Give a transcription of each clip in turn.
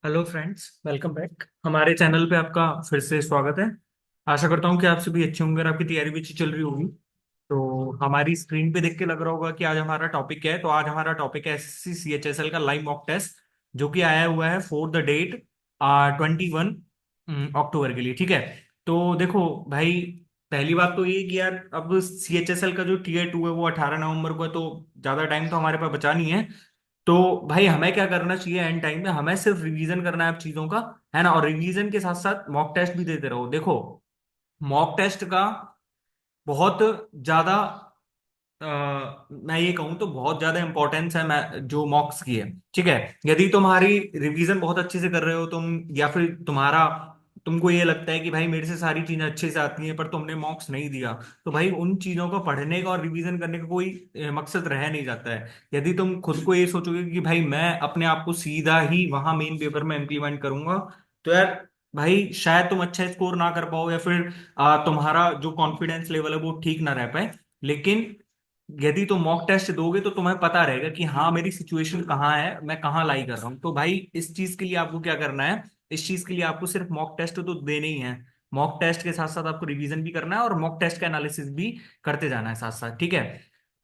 Hello friends, welcome back हमारे channel पे। आपका फिर से स्वागत है। आशा करता हूँ कि आप सभी अच्छे होंगे और आपकी तैयारी भी अच्छी चल रही होगी। तो हमारी स्क्रीन पे देख के लग रहा होगा कि आज हमारा टॉपिक क्या है। तो आज हमारा टॉपिक है एसएससी सीएचएसएल का लाइव मॉक टेस्ट, जो कि आया हुआ है फॉर द डेट 21 अक्टूबर के लिए। ठीक है। तो देखो भाई, पहली बात तो ये कि यार अब सीएचएसएल का जो टीयर 2 है वो 18 नवंबर को है, तो ज्यादा टाइम तो हमारे पास बचा नहीं है। तो भाई हमें क्या करना चाहिए, एंड टाइम में हमें सिर्फ रिवीजन करना है अब चीजों का, है ना। और रिवीजन के साथ साथ मॉक टेस्ट भी देते रहो। देखो, मॉक टेस्ट का बहुत ज्यादा मैं ये कहूँ तो बहुत ज्यादा इंपॉर्टेंस है मैं जो मॉक्स की है। ठीक है। यदि तुम्हारी रिवीजन बहुत अच्छे से कर रहे हो तुम, या फिर तुमको ये लगता है कि भाई मेरे से सारी चीजें अच्छे से आती हैं पर तुमने मॉक्स नहीं दिया, तो भाई उन चीजों को पढ़ने का और रिवीजन करने का कोई मकसद रह नहीं जाता है। यदि तुम खुद को ये सोचोगे कि भाई मैं अपने आप को सीधा ही वहां मेन पेपर में इम्प्लीमेंट करूंगा, तो यार भाई शायद तुम अच्छा स्कोर ना कर पाओ, या फिर तुम्हारा जो कॉन्फिडेंस लेवल है वो ठीक ना रह पाए। लेकिन यदि तुम मॉक टेस्ट दोगे तो तुम्हें पता रहेगा कि हाँ मेरी सिचुएशन कहाँ है, मैं कहाँ लाई कर रहा हूँ। तो भाई इस चीज के लिए आपको क्या करना है, इस चीज के लिए आपको सिर्फ मॉक टेस्ट तो देने ही है। मॉक टेस्ट के साथ साथ आपको रिवीजन भी करना है और मॉक टेस्ट का एनालिसिस भी करते जाना है साथ साथ। ठीक है।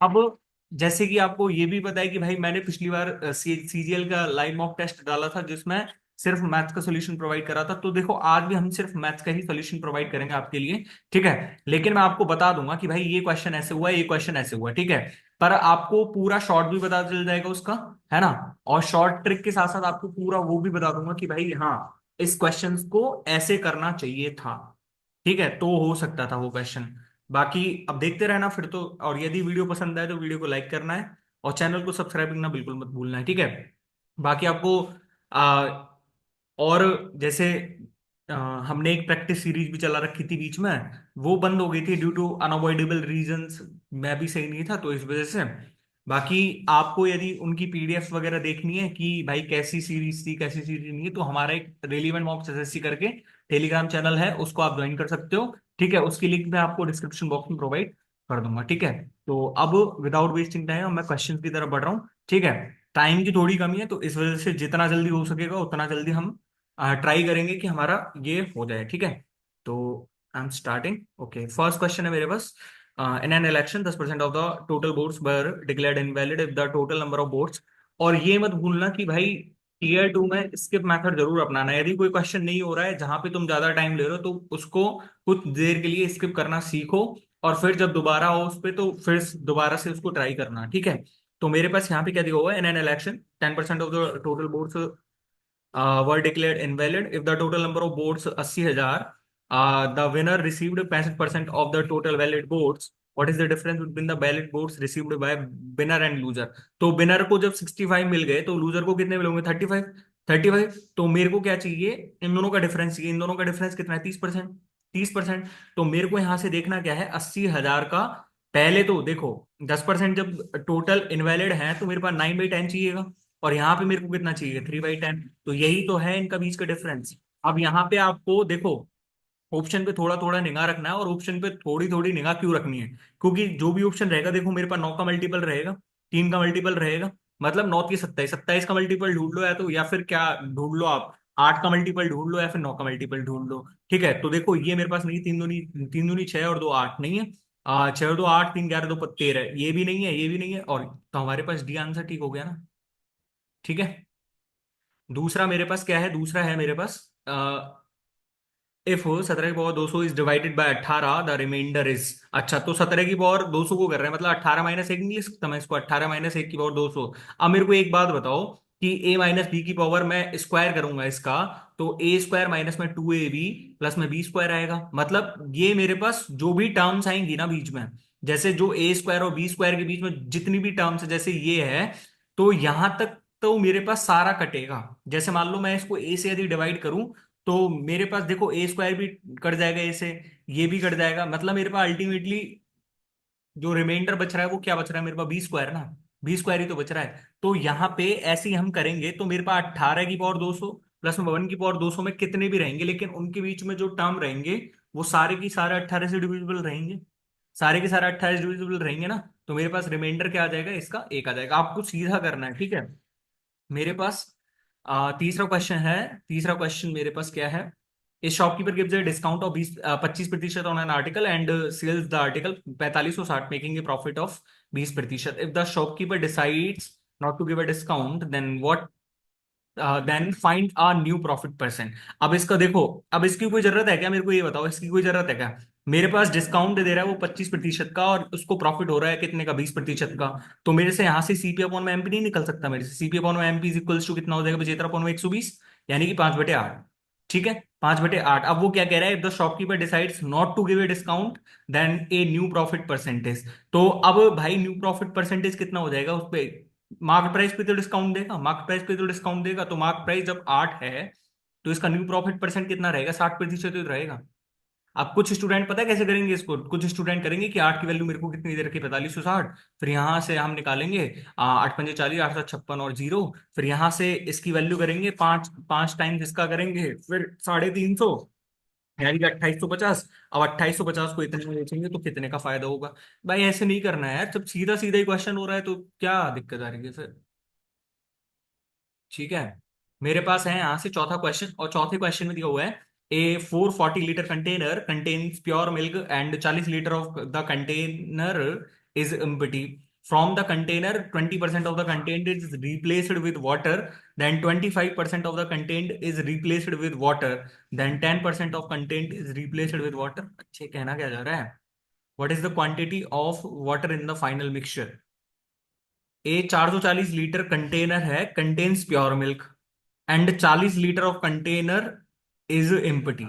अब जैसे कि आपको ये भी पता है कि भाई मैंने पिछली बार सीजीएल का लाइव मॉक टेस्ट डाला था, जिसमें सिर्फ मैथ्स का सॉल्यूशन प्रोवाइड करा था। तो देखो आज भी हम सिर्फ मैथ्स का ही सॉल्यूशन प्रोवाइड करेंगे आपके लिए। ठीक है। लेकिन मैं आपको बता दूंगा कि भाई ये क्वेश्चन ऐसे हुआ, ये क्वेश्चन ऐसे हुआ। ठीक है। पर आपको पूरा शॉर्ट भी पता चल जाएगा उसका, है ना। और शॉर्ट ट्रिक के साथ साथ आपको पूरा वो भी बता दूंगा कि भाई हाँ इस क्वेश्चन को ऐसे करना चाहिए था। ठीक है। तो हो सकता था वो क्वेश्चन। बाकी अब देखते रहना फिर तो। और यदि वीडियो पसंद आए तो वीडियो को लाइक करना है और चैनल को सब्सक्राइब करना बिल्कुल मत भूलना है। ठीक है। बाकी आपको आ, और जैसे अ, हमने एक प्रैक्टिस सीरीज भी चला रखी थी बीच में, वो बंद हो गई थी ड्यू टू अनअवॉइडेबल रीजंस। मैं भी सही नहीं था तो इस वजह से। बाकी आपको यदि उनकी पीडीएफ वगैरह देखनी है कि भाई कैसी सीरीज थी कैसी सीरीज नहीं, तो हमारा एक रेलिवेंट मॉक्स एसएससी करके टेलीग्राम चैनल है, उसको आप ज्वाइन कर सकते हो। ठीक है। उसकी लिंक मैं आपको डिस्क्रिप्शन बॉक्स में प्रोवाइड कर दूंगा। ठीक है। तो अब विदाउट वेस्टिंग टाइम मैं क्वेश्चन की तरफ बढ़ रहा हूँ। ठीक है। टाइम की थोड़ी कमी है तो इस वजह से जितना जल्दी हो सकेगा उतना जल्दी हम ट्राई करेंगे कि हमारा ये हो जाए। ठीक है। तो I am starting. Okay, first question है मेरे पास। In an election 10% of the total votes were declared invalid if the total number of votes. और ये मत भूलना कि भाई टीयर 2 में स्किप मेथड जरूर अपनाना है। यदि कोई क्वेश्चन नहीं हो रहा है जहां पे तुम ज्यादा टाइम ले रहे हो तो उसको कुछ देर के लिए स्किप करना सीखो, और फिर जब दोबारा हो उस पे तो फिर दोबारा से उसको ट्राई करना। ठीक है। तो मेरे पास यहाँ पे क्या दिया हुआ है, इन an election 10% of the total votes were declared invalid if the total number of votes 80,000, the winner received 65% of the total valid votes. What is the difference between the valid votes received by winner and loser? तो winner को जब 65 मिल गए तो loser को कितने मिलेंगे? 35। 35। तो मेरे को क्या चाहिए, इन दोनों का डिफरेंस चाहिए। इन दोनों का डिफरेंस कितना है? 30%। 30%। तो मेरे को यहां से देखना क्या है, 80,000 का। पहले तो देखो 10% जब टोटल इनवैलिड है तो मेरे पास 9/10 चाहिएगा, और यहाँ पे मेरे को कितना चाहिए? 3/10। तो यही तो है इनका बीच का डिफरेंस। अब यहाँ पे आपको देखो, ऑप्शन पे थोड़ा थोड़ा निगाह रखना है। और ऑप्शन पे थोड़ी थोड़ी निगाह क्यों रखनी है? क्योंकि जो भी ऑप्शन रहेगा, देखो मेरे पास 9 का मल्टीपल रहेगा, 3 का मल्टीपल रहेगा, मतलब 9 की 27, 27 का मल्टीपल ढूंढ लो, या तो या फिर क्या ढूंढ लो आप, 8 का मल्टीपल ढूंढ लो या फिर 9 का मल्टीपल ढूंढ लो। ठीक है। तो देखो ये मेरे पास नहीं, 3 दूनी 6 और 2 8 नहीं है। 6 और 2 8, 3 11 2 13, ये भी नहीं है, ये भी नहीं है, और तो हमारे पास डी आंसर ठीक हो गया ना। ठीक है। दूसरा मेरे पास क्या है, दूसरा है मेरे पास इफ 17 की power 200 is divided by 18 the remainder is. अच्छा, तो 17 की पावर 200 को कर रहे हैं, मतलब 18 - 1 नहीं लिख सकता मैं इसको? 18 - 1 की पावर 200। अब मेरे को एक बात बताओ कि a माइनस बी की पावर मैं स्क्वायर करूंगा इसका, तो ए स्क्वायर माइनस में 2ab प्लस में बी स्क्वायर आएगा। मतलब ये मेरे पास जो भी टर्म्स आएंगी ना बीच में, जैसे जो ए स्क्वायर और बी स्क्वायर के बीच में जितनी भी टर्म्स है, जैसे ये है, तो यहां तक तो मेरे पास सारा कटेगा। जैसे मान लो मैं इसको ए से यदि डिवाइड करूं, तो मेरे पास देखो ए स्क्वायर भी कट जाएगा ए से, ये भी कट जाएगा, मतलब मेरे पास अल्टीमेटली जो रिमाइंडर बच रहा है वो क्या बच रहा है मेरे पास? बी स्क्वायर ना। बी स्क्वायर ही तो बच रहा है। तो यहाँ पे ऐसे ही हम करेंगे तो मेरे पास 18 की पावर 200 प्लस में 1 की पावर 200 में कितने भी रहेंगे, लेकिन उनके बीच में जो टर्म रहेंगे वो सारे की सारे 18 से डिविजिबल रहेंगे। सारे के सारे 28 डिविजिबल रहेंगे ना। तो मेरे पास रिमाइंडर क्या आ जाएगा? इसका एक आ जाएगा। आपको सीधा करना है। ठीक है। मेरे पास तीसरा क्वेश्चन है। तीसरा क्वेश्चन मेरे पास क्या है? इस shopkeeper gives a discount of 25% on an article and sells the article 4560, making a profit of 20%। If the shopkeeper decides not to give a discount, then find a new profit percent. अब इसका देखो, अब इसकी कोई जरूरत है क्या? मेरे को ये बताओ, इसकी कोई जरूरत है क्या? मेरे पास डिस्काउंट दे रहा है वो 25% का, और उसको प्रॉफिट हो रहा है कितने का? 20% का। तो मेरे से यहाँ से सीपी अपॉन में एमपी नहीं निकल सकता? मेरे से सीपी अपॉन में एमपी इज इक्वल्स टू कितना हो जाएगा? 75 अपॉन में 120, यानी कि 5/8। ठीक है, 5/8। अब वो क्या कह रहा है? If the shopkeeper decides not to give a discount, then a new profit percentage. तो अब भाई न्यू प्रॉफिट परसेंटेज कितना हो जाएगा उस पे? मार्केट प्राइस पे तो डिस्काउंट देगा, मार्केट प्राइस पे तो डिस्काउंट देगा। तो मार्केट प्राइस जब 8 है, तो इसका न्यू प्रॉफिट परसेंट कितना रहेगा? 60% तो रहेगा। अब कुछ स्टूडेंट पता है कैसे करेंगे इसको? कुछ स्टूडेंट करेंगे कि 8 की वैल्यू मेरे को कितनी दे रखी है? 4560। फिर यहां से हम निकालेंगे 8×5 = 40, 8×7 = 56 और 0। फिर यहां से इसकी वैल्यू करेंगे 5, 5 टाइम्स इसका करेंगे, फिर 350, यानी कि 2850। अब 2850 को इतने में बेचेंगे तो कितने का फायदा होगा? भाई ऐसे नहीं करना है यार, जब सीधा सीधा ही क्वेश्चन हो रहा है तो क्या दिक्कत आ रही है फिर? ठीक है, मेरे पास है यहाँ से चौथा क्वेश्चन, और चौथे क्वेश्चन में दिया हुआ है a 440 litre container contains pure milk and 40 litre of the container is empty. From the container 20% of the content is replaced with water, then 25% of the content is replaced with water, then 10% of content is replaced with water. अच्छे, कहना क्या जा रहा है? What is the quantity of water in the final mixture? A 440 litre container है, contains pure milk and 40 litre of container is empty.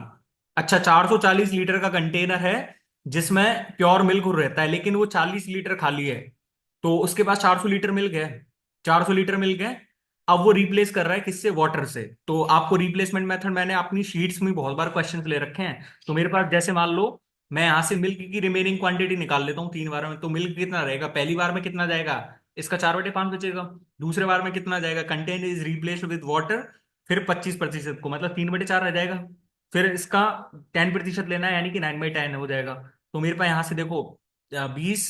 अच्छा, 440 litre का container है जिसमें प्योर मिल्क रहता है, लेकिन वो 40 लीटर खाली है। तो उसके पास 400 लीटर मिल्क है, 400 लीटर मिल्क है। अब वो रिप्लेस कर रहा है किससे? वाटर से। तो आपको रिप्लेसमेंट मेथड मैंने अपनी शीट्स में बहुत बार क्वेश्चन ले रखे हैं। तो मेरे पास जैसे मान लो, मैं यहां से मिल्क की रिमेनिंग क्वांटिटी निकाल लेता हूँ 3 बार में, तो मिल्क कितना रहेगा? पहली बार में कितना जाएगा? इसका 4/5 बचेगा। दूसरे बार में कितना जाएगा? Content is replaced with water, फिर 25% को, मतलब 3/4 रह जाएगा। फिर इसका 10% लेना है, यानी कि 9/10 हो जाएगा। तो मेरे पास यहां से देखो, 20,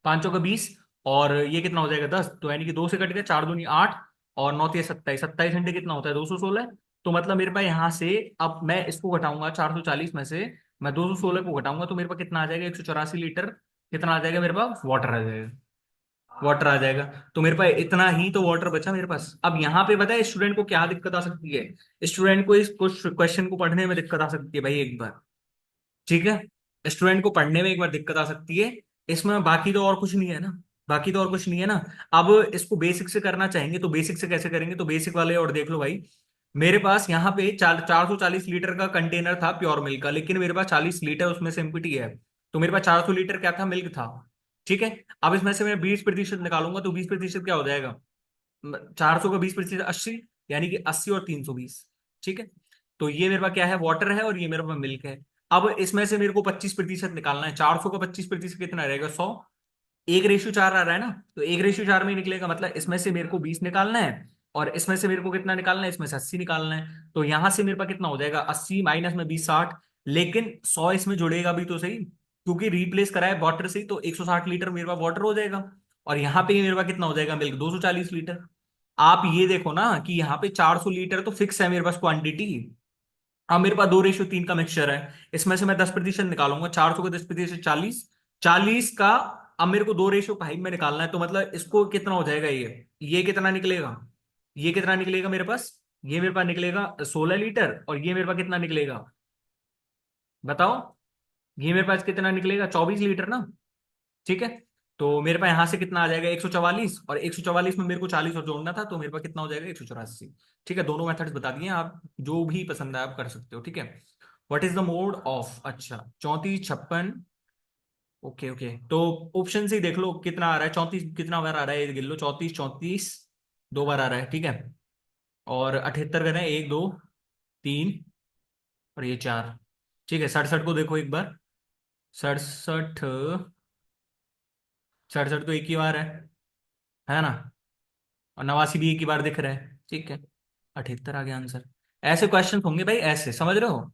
5 का 20, और ये कितना हो जाएगा? 10। तो यानी कि 2 से कट गया, 4 दूनी 8, और 9 तिया 27, 27 घंटे कितना होता है? 216। तो मतलब मेरे पास यहाँ से, अब मैं इसको घटाऊंगा 440 में से, मैं 216 को घटाऊंगा, तो मेरे पास कितना आ जाएगा? 184 लीटर कितना आ जाएगा मेरे पास? वाटर आ जाएगा। वाटर आ जाएगा। तो मेरे पास इतना ही तो वाटर बचा मेरे पास। अब यहाँ पे पता है स्टूडेंट को क्या दिक्कत आ सकती है? स्टूडेंट को इस क्वेश्चन को पढ़ने में दिक्कत आ सकती है भाई एक बार। ठीक है, स्टूडेंट को पढ़ने में एक बार दिक्कत आ सकती है। इसमें बाकी तो और कुछ नहीं है ना, बाकी तो और कुछ नहीं है ना। अब इसको बेसिक से करना चाहेंगे तो बेसिक से कैसे करेंगे? तो बेसिक वाले और देख लो भाई। मेरे पास यहाँ पे 440 लीटर का कंटेनर था प्योर मिल्क का, लेकिन मेरे पास 40 लीटर उसमें से एम्प्टी है। तो मेरे पास 400 लीटर क्या था? मिल्क था। ठीक है, अब इसमें से मैं 20% निकालूंगा, तो 20% क्या हो जाएगा? 400 का 20% 80, यानी कि 80 और 320। ठीक है, तो ये मेरे पास क्या है? वाटर है, और ये मेरे पास मिल्क है। अब इसमें से मेरे को 25% निकालना है। 400 का 25% कितना रहेगा? 100। 1:4 आ रहा है ना, तो 1:4 में ही निकलेगा। मतलब इसमें से मेरे को 20 निकालना है, और इसमें से मेरे को कितना निकालना है? इसमें से 80 निकालना है। तो यहां से मेरे पास कितना हो जाएगा? 80 माइनस में 20, 60। लेकिन 100 इसमें जुड़ेगा भी तो सही, क्योंकि रिप्लेस करा है वाटर से ही, तो 160 लीटर मेरे पास वाटर हो जाएगा। और यहाँ पे मेरे पास कितना हो जाएगा? Milk 240 litre. आप ये देखो ना कि यहाँ पे 400 लीटर तो फिक्स है मेरे पास क्वांटिटी। अब मेरे पास 2:3 का मिक्सचर है, इसमें से मैं 10% निकालूंगा। 400 का 10% 40, 40 का। अब मेरे को 2:5 में निकालना है, तो मतलब इसको कितना हो जाएगा? ये कितना निकलेगा? ये कितना निकलेगा मेरे पास? ये मेरे पास निकलेगा 16 लीटर, और ये मेरे पास कितना निकलेगा? बताओ, ये मेरे पास कितना निकलेगा? 24 लीटर ना। ठीक है, तो मेरे पास यहां से कितना आ जाएगा? 144, और 144 में मेरे को 40 और जोड़ना था, तो मेरे पास कितना हो जाएगा? 184। ठीक है, दोनों मेथड्स बता दिए, आप जो भी पसंद है आप कर सकते हो। ठीक है, what is the mode of? अच्छा, 34, 56। ओके ओके, तो ऑप्शन से ही देख लो कितना आ रहा है। 34 कितना बार आ रहा है ये गिन लो। 34, 34 2 बार आ रहा है। ठीक है, और 78 करें, 1, 2, 3, और ये 4। ठीक है, 67 को देखो एक बार। 67, 67 तो एक ही बार है ना? और 89 भी एक ही बार दिख रहा है। ठीक है, 78 आ गया आंसर। ऐसे क्वेश्चन होंगे भाई, ऐसे समझ रहे हो?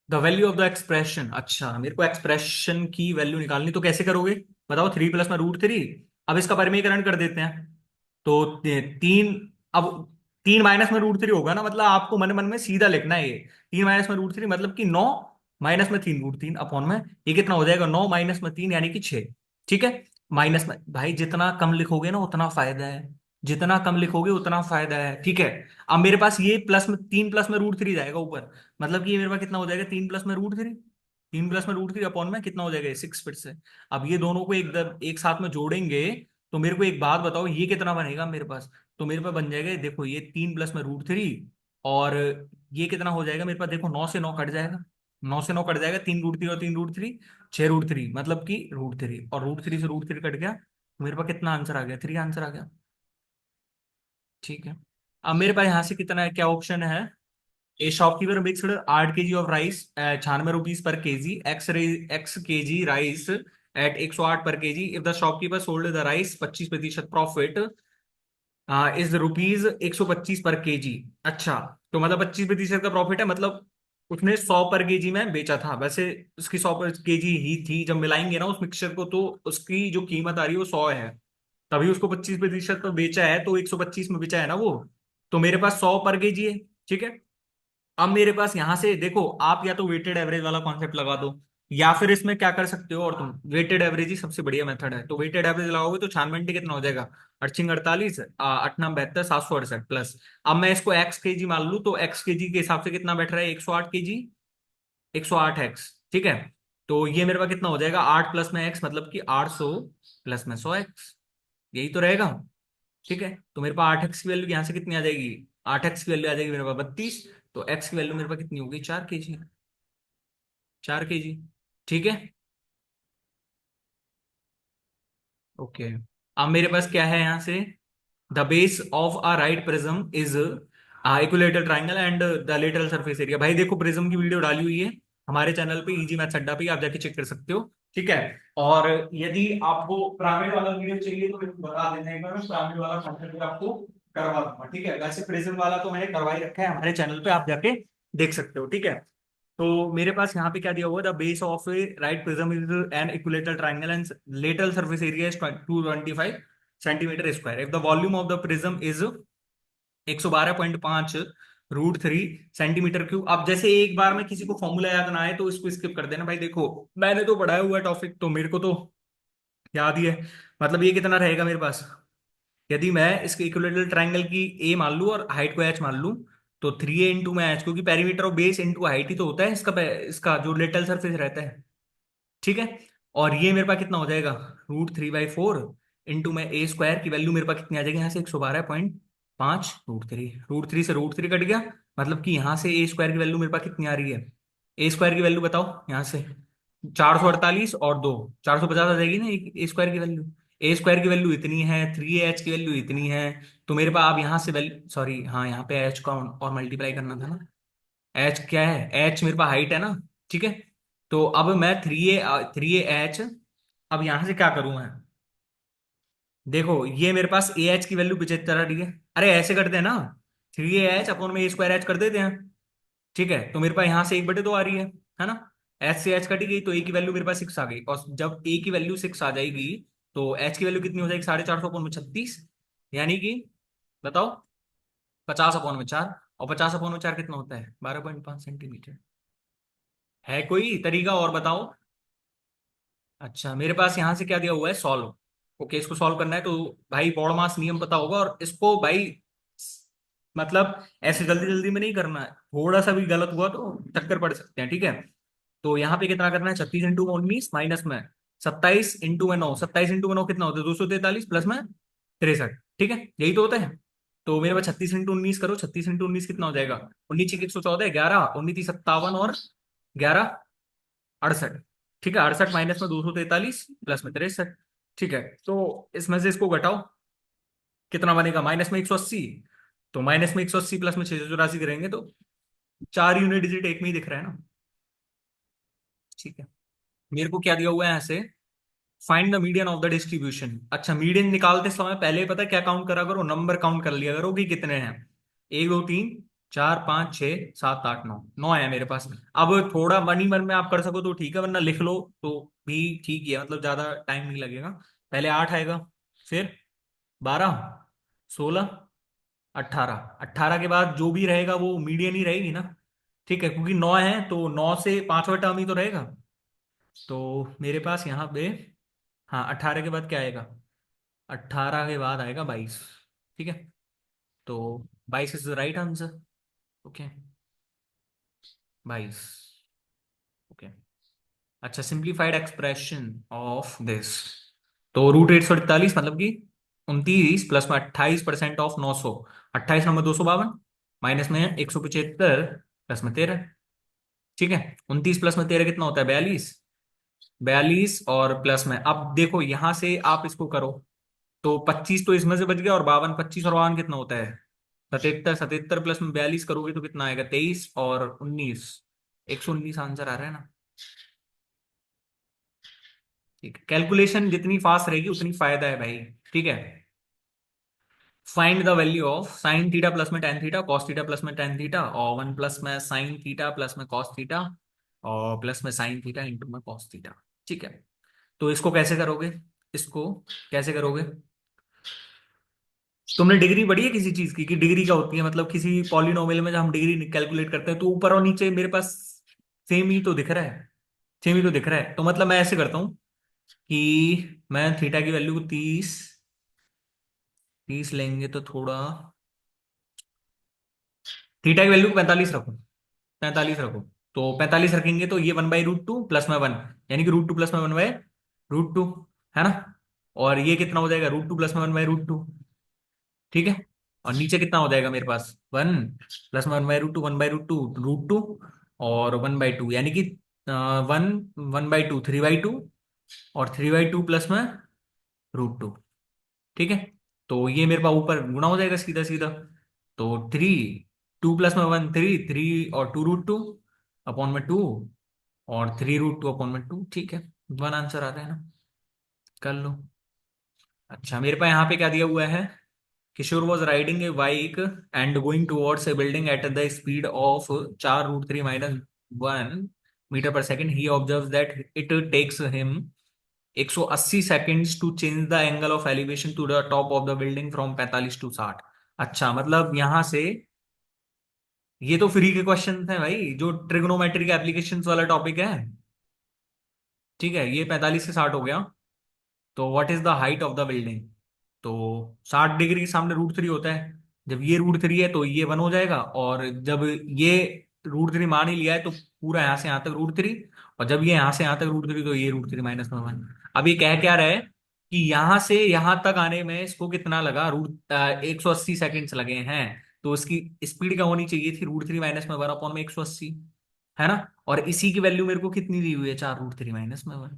The value of the expression. अच्छा, मेरे को एक्सप्रेशन की वैल्यू निकालनी, तो कैसे करोगे? बताओ। 3 + में √3। अब इसका परिमेयकरण कर देते हैं। तो 3, अब 3 - में √3 होगा ना, मतलब आपको मन मन में सीधा लिखना है ये। 3 - में √3 मतलब कि 9, -में 3 √3 अपॉन में, ये कितना हो जाएगा, 9 - में 3 यानी कि 6। ठीक है। माइनस में भाई जितना कम लिखोगे ना उतना फायदा है, जितना कम लिखोगे उतना फायदा है। ठीक है। अब मेरे पास ये प्लस में 3 + में √3 जाएगा ऊपर, मतलब कि ये मेरे पास कितना हो जाएगा, 3 + में √3। 3 + में √3 अपॉन में कितना हो जाएगा, 6 फिर से। अब ये दोनों को एक साथ में जोड़ेंगे, तो मेरे को एक बात बताओ, ये कितना बनेगा मेरे पास। तो मेरे पास बन जाएगा ये, देखो ये 3 + में √3, और ये कितना हो जाएगा मेरे पास, देखो 9 से 9 कट जाएगा, 9 से 9 कट जाएगा, 3 √3 और 3 √3, 6 √3, मतलब कि √3, और √3 से √3 कट गया, तो मेरे पास कितना आंसर आ गया, 3 आंसर आ गया। ठीक है। अब मेरे पास यहाँ से कितना है, क्या ऑप्शन है। A shopkeeper mixed 8 kg of rice 96 rupees per KG, X KG rice at 108 per KG, if the shopkeeper sold the rice 25% profit is rupees 125 per KG. अच्छा, तो मतलब 25% का प्रॉफिट है, मतलब उसने 100 पर केजी में बेचा था, वैसे उसकी 100 पर केजी ही थी, जब मिलाएंगे ना उस मिक्सचर को तो उसकी जो कीमत आ रही है वो 100 है, तभी उसको 25% पर बेचा है, तो 125 में बेचा है ना वो। तो मेरे पास 100 पर केजी है। ठीक है। अब मेरे पास यहां से देखो, आप या तो वेटेड एवरेज वाला कॉन्सेप्ट लगा दो, या फिर इसमें क्या कर सकते हो, और तुम वेटेड एवरेज ही सबसे बढ़िया मेथड है, तो वेटेड एवरेज लगाओगे तो 96 कितना हो जाएगा, 48 48, 8 9 72, 768 प्लस। अब मैं इसको एक्स केजी मान लूं, तो एक्स केजी के हिसाब से कितना बैठ रहा है, 108 केजी, 108 एक्स। ठीक है। तो ये मेरे पास कितना हो जाएगा, 8 + में एक्स, मतलब कि 800 + में 100 एक्स, यही तो रहेगा। ठीक है। तो मेरे पास 8 एक्स की वैल्यू यहाँ से कितनी आ जाएगी, 8 एक्स की वैल्यू आ जाएगी मेरे पास 32, तो एक्स की वैल्यू मेरे पास कितनी होगी, 4 केजी, 4 केजी। ठीक है। ओके। अब मेरे पास क्या है यहाँ से, the base of a right prism is equilateral triangle and the lateral surface area. भाई देखो प्रिज्म की वीडियो डाली हुई है हमारे चैनल पे, इजी मैथ्स अड्डा पे, आप जाके चेक कर सकते हो। ठीक है। और यदि आपको पिरामिड वाला वीडियो चाहिए तो मेरे को बता देना एक बार, मैं पिरामिड वाला कॉन्सेप्ट आपको करवा दूंगा। ठीक है। वैसे प्रिज्म वाला तो मैंने करवा ही रखा है हमारे चैनल पे, आप जाके देख सकते हो। ठीक है। तो मेरे पास यहाँ पे क्या दिया हुआ है, the base of A right prism is an equilateral triangle and lateral surface area is 225 cm², if the volume of the prism is 112.5 √3 cm3। अब जैसे एक बार में किसी को फॉर्मूला याद ना आए तो इसको स्किप कर देना भाई, देखो मैंने तो पढ़ाया हुआ टॉपिक, तो मेरे को तो याद ही है। मतलब ये कितना रहेगा मेरे पास, यदि मैं इसके इक्विलेटरल ट्राइंगल की ए मान लूं और हाइट को एच मान लूं, तो 3a × में एच, क्योंकि perimeter of base into height ही तो होता है इसका, इसका जो लेटरल सरफेस रहता है। ठीक है। और ये मेरे पास कितना हो जाएगा, √3/4 इंटू में a² की वैल्यू मेरे पास कितनी आ जाएगी यहाँ से, 112.5 √3, √3 से √3 कट गया, मतलब कि यहाँ से a² की वैल्यू मेरे पास कितनी आ रही है, a² की वैल्यू बताओ यहाँ से, 448 और 2, 450 आ जाएगी ना a² की वैल्यू। a² की वैल्यू इतनी है, 3h की वैल्यू इतनी है, तो मेरे पास अब यहाँ से वैल्यू, सॉरी हाँ यहाँ पे h का और मल्टीप्लाई करना था ना, एच क्या है, एच मेरे पास हाइट है ना। ठीक है। तो अब मैं 3a एच, अब यहां से क्या करूं मैं, देखो ये मेरे पास ए एच की वैल्यू 75 आ रही है, अरे ऐसे करते हैं ना, 3a एच अपॉन में a² एच कर देते हैं। ठीक है। तो मेरे पास यहां से 1/2 आ रही है ना, एच से एच कटी गई तो ए की वैल्यू मेरे पास 6 आ गई, और जब ए की वैल्यू 6 आ जाएगी तो एच की वैल्यू कितनी हो जाएगी, 450 अपॉन में 36, यानी कि बताओ 50/4, और 50/4 कितना होता है, 12.5 सेंटीमीटर। है कोई तरीका और बताओ। अच्छा, मेरे पास यहां से क्या दिया हुआ है, सॉल्व। ओके, इसको सॉल्व करना है तो भाई बॉडमास नियम पता होगा, और इसको भाई मतलब ऐसे जल्दी जल्दी में नहीं करना है, थोड़ा सा भी गलत हुआ तो टक्कर पड़ सकते हैं। ठीक है। तो यहाँ पे कितना करना है, 36 × 19 माइनस में 27 × 9, 27 × 9 कितना होता है, 243 प्लस में 63। ठीक है, यही तो होता है। तो मेरे पास 36 × 19 करो, 36 × 19 कितना हो जाएगा, 19 × 114, 11 19 57 और 11 68। ठीक है, 68 माइनस में 243 प्लस में 63। ठीक है। तो इसमें से इसको घटाओ, कितना बनेगा, -में 180, तो -में 180 प्लस में 684 करेंगे तो 4 यूनिट डिजिट एक में ही दिख रहा है ना। ठीक है। मेरे को क्या दिया हुआ है यहाँ से, find the median of the distribution. अच्छा, मीडियन निकालते समय पहले पता है क्या काउंट करा करो, नंबर काउंट कर लिया करो कि कितने हैं, 1 2 3 4 5 6 7 8 9, 9 है मेरे पास। अब थोड़ा मनी मन में आप कर सको तो ठीक है, वरना लिख लो तो भी ठीक ही है, मतलब ज्यादा टाइम नहीं लगेगा। पहले 8 आएगा, फिर 12, 16, 18, 18 के बाद जो भी रहेगा वो मीडियन ही रहेगी ना। ठीक है, क्योंकि 9 है तो 9 से पांचवा टर्म ही तो रहेगा। तो मेरे पास यहाँ पे, हाँ 18 के बाद क्या आएगा, 18 के बाद आएगा 22। ठीक है, तो 22 is the right answer. Okay, 22। Okay. अच्छा, सिंप्लीफाइड एक्सप्रेशन ऑफ दिस, तो √848 मतलब कि 29 प्लस में 28% ऑफ 900, 28 नंबर 252, माइनस में 175 प्लस में 13। ठीक है, 29 प्लस में 13 कितना होता है, 42। 42 और प्लस में, अब देखो यहां से आप इसको करो तो 25 तो इसमें से बच गया, और 52, 25 और 52 कितना होता है, 77। 77 प्लस में 42 करोगे तो कितना आएगा, 23 और 19, 119 आंसर आ रहा है ना। ठीक है, कैलकुलेशन जितनी फास्ट रहेगी उतनी फायदा है भाई। ठीक है, find the value of sine theta plus में ten theta, cos theta plus में टेन थीटा, और 1 प्लस में साइन थीटा प्लस में कॉस थीटा, और प्लस में साइन थीटा इंटू में कॉस थीटा। ठीक है, तो इसको कैसे करोगे, इसको कैसे करोगे, तुमने डिग्री पढ़ी है किसी चीज की, कि डिग्री क्या होती है, मतलब किसी पॉलिनोमियल में जब हम डिग्री कैलकुलेट करते हैं तो ऊपर और नीचे मेरे पास सेम ही तो दिख रहा है, सेम ही तो दिख रहा है। तो मतलब मैं ऐसे करता हूँ कि मैं थीटा की वैल्यू को 30, 30 लेंगे तो थोड़ा, थीटा की वैल्यू को 45 रखो, 45 रखो। तो 45 रखेंगे तो ये 1/√2 प्लस में 1, यानी कि √2 प्लस में 1/√2, है ना। और ये कितना हो जाएगा, √2 प्लस में 1/√2। ठीक है, और नीचे कितना हो जाएगा मेरे पास, 1 प्लस में 1/√2, 1/√2 √2, और 1/2, यानी कि 1, 1/2, 3/2, और 3/2 प्लस में √2। ठीक है, तो ये मेरे पास ऊपर गुणा हो जाएगा सीधा सीधा। तो 3, 2 प्लस में 1, 3, 3 और 2 √2 अपॉन में 2, और 3 √2 अपॉन में 2। ठीक है, वन आंसर आ रहा है ना, कर लो। अच्छा, मेरे पास यहाँ पे क्या दिया हुआ है, Kishore was riding a bike and going towards a building at the speed of 4√3 - 1 metre per second. He observe that it takes him 180 seconds to change the angle of elevation to the top of the building from 45 to 60। अच्छा, मतलब यहां से, ये तो free के question हैं भाई, जो ट्रिग्नोमेट्री के एप्लीकेशंस वाला टॉपिक है। ठीक है, ये 45 से 60 हो गया। तो what is the height of the building, तो 60 डिग्री के सामने √3 होता है। जब ये √3 है तो ये 1 हो जाएगा, और जब ये √3 मान ही लिया है तो पूरा यहां से यहां तक √3, और जब ये यहां से यहां तक √3 तो ये √3 माइनस में 1। अब ये कह क्या रहा है कि यहां से यहां तक आने में इसको कितना लगा, 180 सेकेंड्स लगे हैं। तो इसकी स्पीड क्या होनी चाहिए थी, √3 माइनस में 1 अपॉन में 180, है ना। और इसी की वैल्यू मेरे को कितनी दी हुई है, 4√3 माइनस में 1।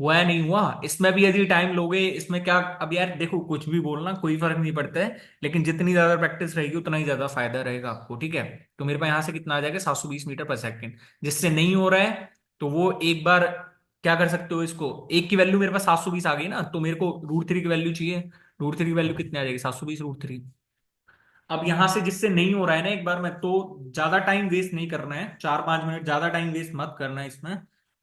हुआ है, नहीं हुआ, इसमें भी यदि टाइम लोगे इसमें क्या, अब यार देखो कुछ भी बोलना कोई फर्क नहीं पड़ता है, लेकिन जितनी ज्यादा प्रैक्टिस रहेगी उतना ही ज्यादा फायदा रहेगा आपको। ठीक है, तो मेरे पास यहां से कितना आ जाएगा, 720 मीटर पर सेकंड। जिससे नहीं हो रहा है तो वो एक बार क्या कर सकते हो, इसको एक की वैल्यू मेरे पास 720 आ गई ना, तो मेरे को √3 की वैल्यू चाहिए। √3 की वैल्यू कितनी आ जाएगी, 720 √3। अब यहां से जिससे नहीं हो रहा है ना एक बार में, तो ज्यादा टाइम वेस्ट नहीं करना है, 4-5 मिनट ज्यादा टाइम वेस्ट मत करना है इसमें।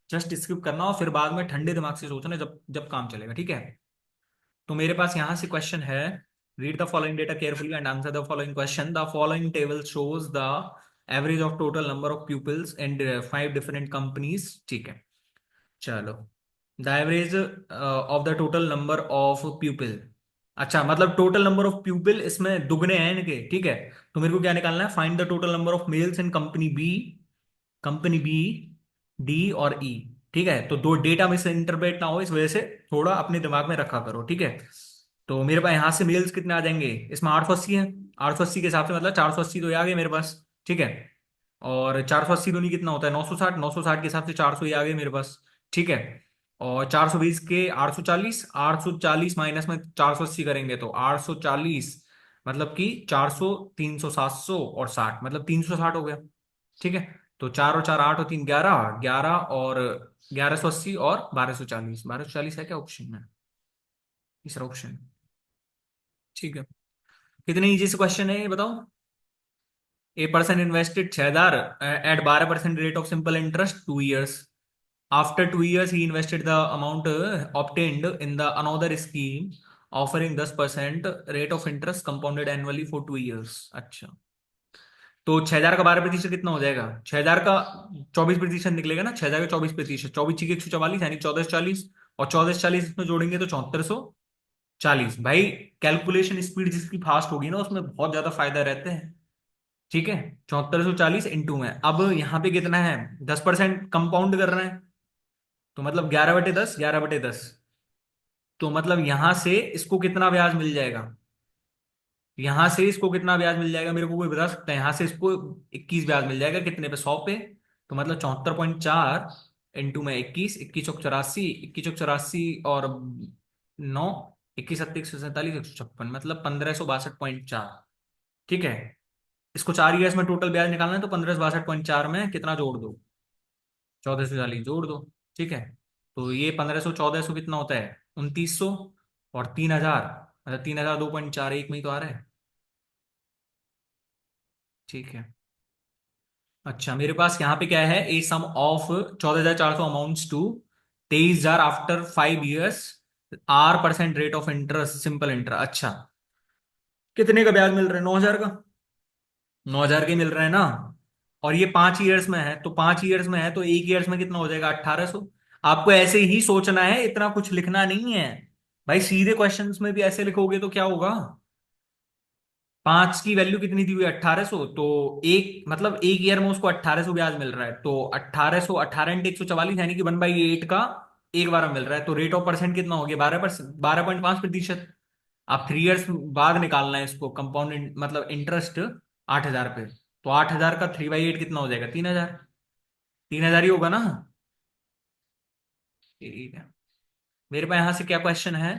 जस्ट स्किप करना और फिर बाद में ठंडे दिमाग से सोचना जब जब काम चलेगा। ठीक है, तो मेरे पास यहां से क्वेश्चन है, read the following data carefully and answer the following question. The following table shows the average of total number of peoples and 5 different companies. ठीक है, चलो, the average of the total number of people. अच्छा, मतलब total number of people इसमें दुगने हैं इनके। ठीक है, तो मेरे को क्या निकालना है, find the total number of males in company B, company B, D और ई। ठीक है, तो दो डेटा में से इंटरप्रेट ना हो इस वजह से थोड़ा अपने दिमाग में रखा करो। ठीक है, तो मेरे पास यहां से मेल्स कितने आ जाएंगे, इसमें 880 है, 880 के हिसाब से मतलब 480 तो ये आ गए मेरे पास। ठीक है, और 480 दूनी कितना होता है, 960, 960 के हिसाब से 400 ही आ गए मेरे पास। ठीक है, और 420 के 840, 840 माइनस में 480 करेंगे तो 840, मतलब कि 400, 300, 700 और 60, मतलब 360 हो गया। ठीक है, तो 4 और 4 8 और 3 11, 11 और 1180 और 1240, 1240 है क्या ऑप्शन में, तीसरा ऑप्शन। ठीक है, कितने इजी से क्वेश्चन है ये बताओ। A person invested 6,000 at 12% rate of simple interest 2 years. After 2 years, he invested the amount obtained in the another scheme offering 10% rate of interest compounded annually for 2 years. अच्छा, तो 6,000 का 12% कितना हो जाएगा? 6,000 का 24% निकलेगा ना, 6,000 का 24%, 24 की 144 यानी 1440, और 1440 इसमें जोड़ेंगे तो 7440। भाई कैलकुलेशन स्पीड जिसकी फास्ट होगी ना उसमें बहुत ज्यादा फायदा रहते हैं। ठीक है, 7440 इंटू में, अब यहाँ पे कितना है, 10% कंपाउंड कर रहे हैं, तो मतलब 11/10, 11/10। तो मतलब यहां से इसको कितना ब्याज मिल जाएगा, यहां से इसको कितना ब्याज मिल जाएगा, मेरे को कोई बता सकता है? यहां से इसको 21 ब्याज मिल जाएगा, कितने पे, 100 पे। तो मतलब 74.4 इंटू में 21, 21 चौक 84, 21 चौक 84 और 9, 21 सत्ती 147, 156, मतलब 1562.4। ठीक है, इसको 4 ईयर्स में टोटल ब्याज निकालना है, तो 1562.4 में कितना जोड़ दो, 1440 जोड़ दो। ठीक है, तो ये 1500, 1400 कितना होता है, 2900, और 3,000, मतलब 3,000 2.41 में ही तो आ रहा है। ठीक है, अच्छा मेरे पास यहाँ पे क्या है, a sum of 14,400 amounts to 23,000 after 5 years, R% rate of interest, simple interest. अच्छा, कितने का ब्याज मिल रहा है, 9,000 का, 9,000 के मिल रहे हैं ना। और ये 5 ईयर्स में है, तो 5 ईयर्स में है तो एक ईयर्स में कितना हो जाएगा, 1,800। आपको ऐसे ही सोचना है, इतना कुछ लिखना नहीं है। भाई सीधे क्वेश्चंस में भी ऐसे लिखोगे तो क्या होगा, 5 की वैल्यू कितनी दी हुई है, 1,800, तो एक मतलब एक ईयर में उसको 1,800 ब्याज मिल रहा है, तो 1,800, 18 × 144 यानी कि 1/8 का एक बार में मिल रहा है, तो रेट ऑफ परसेंट कितना हो गया, 12%, 12.5%। आप 3 ईयर्स बाद निकालना है इसको, कंपाउंड मतलब इंटरेस्ट 8,000 पे, तो 8,000 का 3/8 कितना हो जाएगा, 3,000, 3,000 ही होगा ना। ठीक है, मेरे पास यहां से क्या क्वेश्चन है,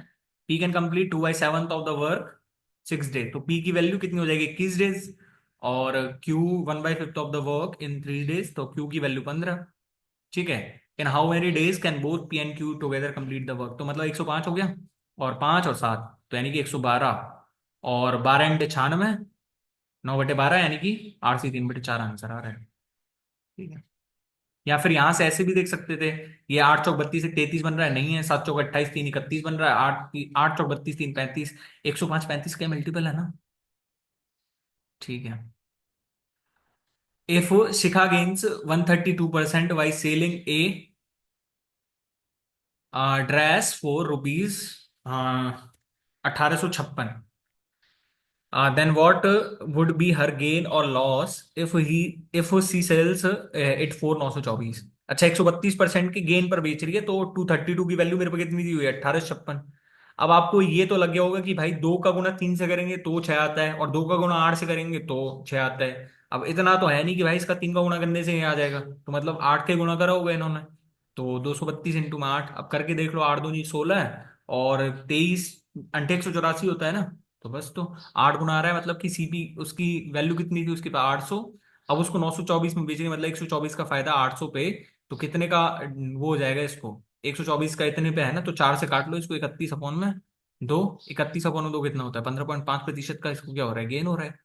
P can complete 2/7 of the work 6 day, तो पी की वैल्यू कितनी हो जाएगी, 21 डेज, और Q 1/5 of the work in 3 days, तो क्यू की वैल्यू 15। ठीक है, in how many days can both P and Q together complete the work, तो मतलब 105 हो गया, और 5 और 7 तो यानी कि 112, और 12 × 96, 9/12 यानी कि 8 से 3/4 आंसर आ रहा है। ठीक है, या फिर यहां से ऐसे भी देख सकते थे, ये 8 चौक 32 1 33 बन रहा है, नहीं है, 7 चौक 28 3 31 बन रहा है, 8 चौक 32 3 35, 105 35 का मल्टीपल है ना। ठीक है, if Shikha gains 132% by selling a dress for rupees 1,856, then what would be her gain or loss if she sells it for 924? अच्छा, 132% के गेन पर बेच रही है, तो 232 की वैल्यू मेरे पे कितनी दी हुई है, 1,856। अब आपको ये तो लग गया होगा कि भाई 2 का गुना 3 से करेंगे तो 6 आता है, और 2 का गुना 8 से करेंगे तो 6 आता है। अब इतना तो है नहीं कि भाई इसका 3 का गुना करने से ही आ जाएगा, तो मतलब 8 के गुना करा होगा इन्होंने, तो 232 इंटू में 8, अब करके देख लो, 8 दूनी 16, और 23 अंठे 184 होता है ना, तो बस, तो 8 गुना आ रहा है, मतलब कि सीपी उसकी वैल्यू कितनी थी उसके पास, 800। अब उसको 924 में बेचेंगे, मतलब 124 का फायदा 800 पे, तो कितने का वो हो जाएगा इसको, 124 का इतने पे है ना, तो 4 से काट लो इसको, 31/2, 31/2 कितना होता है, 15.5% का इसको क्या हो रहा है, गेन हो रहा है।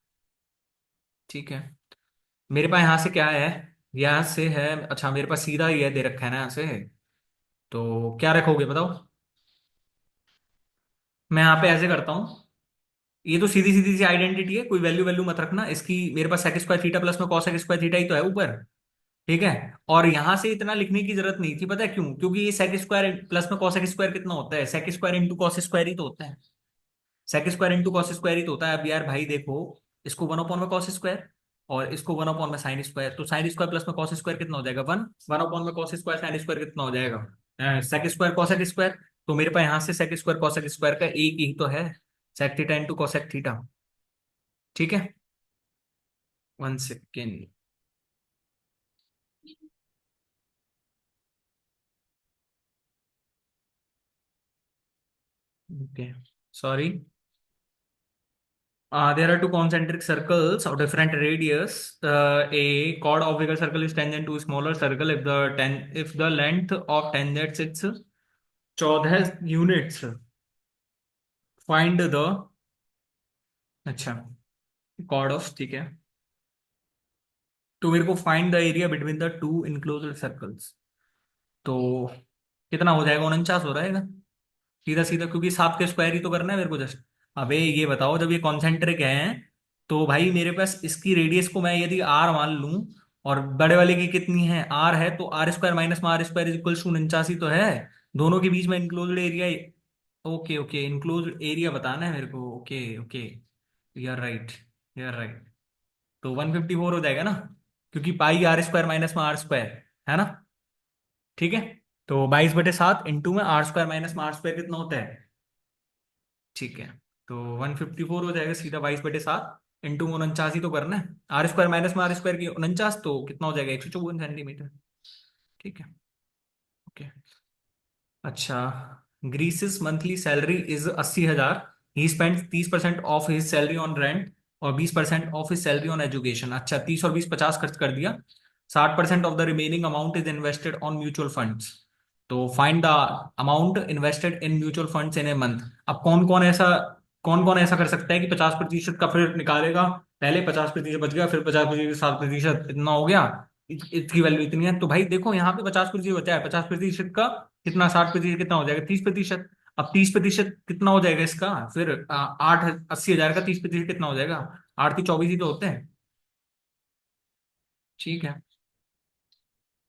ठीक है, मेरे पास यहाँ से क्या है, यहाँ से है, अच्छा मेरे पास सीधा ही है, दे रखा है ना यहाँ से, तो क्या रखोगे बताओ। मैं यहाँ पे ऐसे करता हूँ, ये तो सीधी सीधी सी आइडेंटिटी है, कोई वैल्यू वैल्यू मत रखना इसकी, मेरे पास सेक स्क्वायर थीटा प्लस में कॉस स्क्वायर थीटा ही तो है ऊपर। ठीक है, और यहां से इतना लिखने की जरूरत नहीं थी, पता है क्यों, क्योंकि ये सेक स्क्वायर प्लस में कॉस स्क्वायर कितना होता है, sec square into cos square ही तो होता है, sec square into cos square ही तो होता है। अब यार भाई देखो, इसको 1/, में कॉस स्क्वायर, और इसको 1/, में साइन स्क्वायर, तो साइन स्क्वायर प्लस में कॉस स्क्वायर कितना हो जाएगा, 1, 1/, में कॉस स्क्वायर साइन स्क्वायर कितना हो जाएगा, सेक स्क्वायर कॉसेक स्क्वायर। तो मेरे पास यहाँ से सेक स्क्वायर कॉसेक स्क्वायर का एक ही तो है, sec theta into cosec theta. ठीक है, 1 second. Okay, sorry. There are two concentric circles of different radius. A chord of bigger circle is tangent to a smaller circle if the length of tangents its 14 units. Find the, अच्छा, chord of, ठीक है, तो मेरे को find the area between the two enclosed circles, तो कितना हो जाएगा, 49 हो रहेगा। सीधा सीधा, क्योंकि सात के स्क्वायर ही तो करना है मेरे को जस्ट। अबे ये बताओ, जब ये कॉन्सेंट्रिक है तो भाई मेरे पास इसकी रेडियस को मैं यदि आर मान लूं, और बड़े वाले की कितनी है, आर है, तो आर स्क्वायर माइनस में R square is equal to 49 तो है। दोनों के बीच में enclosed area. Okay okay, enclosed area बताना है मेरे को। Okay okay, you are right, you are right. तो 154 हो जाएगा ना, क्योंकि पाई आर स्क्वायर माइनस में आर स्क्वायर है ना। ठीक है, तो 22/7 इंटू में आर स्क्वायर माइनस में आर स्क्वायर कितना होता है। ठीक है, तो 154 हो जाएगा सीधा, 22/7 इंटू 49 ही तो करना है। आर स्क्वायर माइनस में आर स्क्वायर की 49, तो कितना हो जाएगा, 154 सेंटीमीटर। ठीक है, ओके। अच्छा, ग्रीसिस monthly salary is 80,000। He spend 30% of his salary on rent और 20% of his salary on education. अच्छा, 30 और 20 50 खर्च कर दिया। 60% of the remaining amount is invested on mutual funds. तो find the amount invested in mutual funds in a month. अब कौन कौन ऐसा कर सकता है कि 50% का फिर निकालेगा। पहले 50% बच गया, फिर 50%, 7% इतना हो गया, इसकी वैल्यू इतनी है। तो भाई देखो, यहाँ पे 50% बचा है, 50% का कितना, 60% कितना हो जाएगा, 30%। अब 30% कितना हो जाएगा इसका, फिर 80,000 का 30% कितना हो जाएगा, 8 3 24 ही तो होते हैं। ठीक है।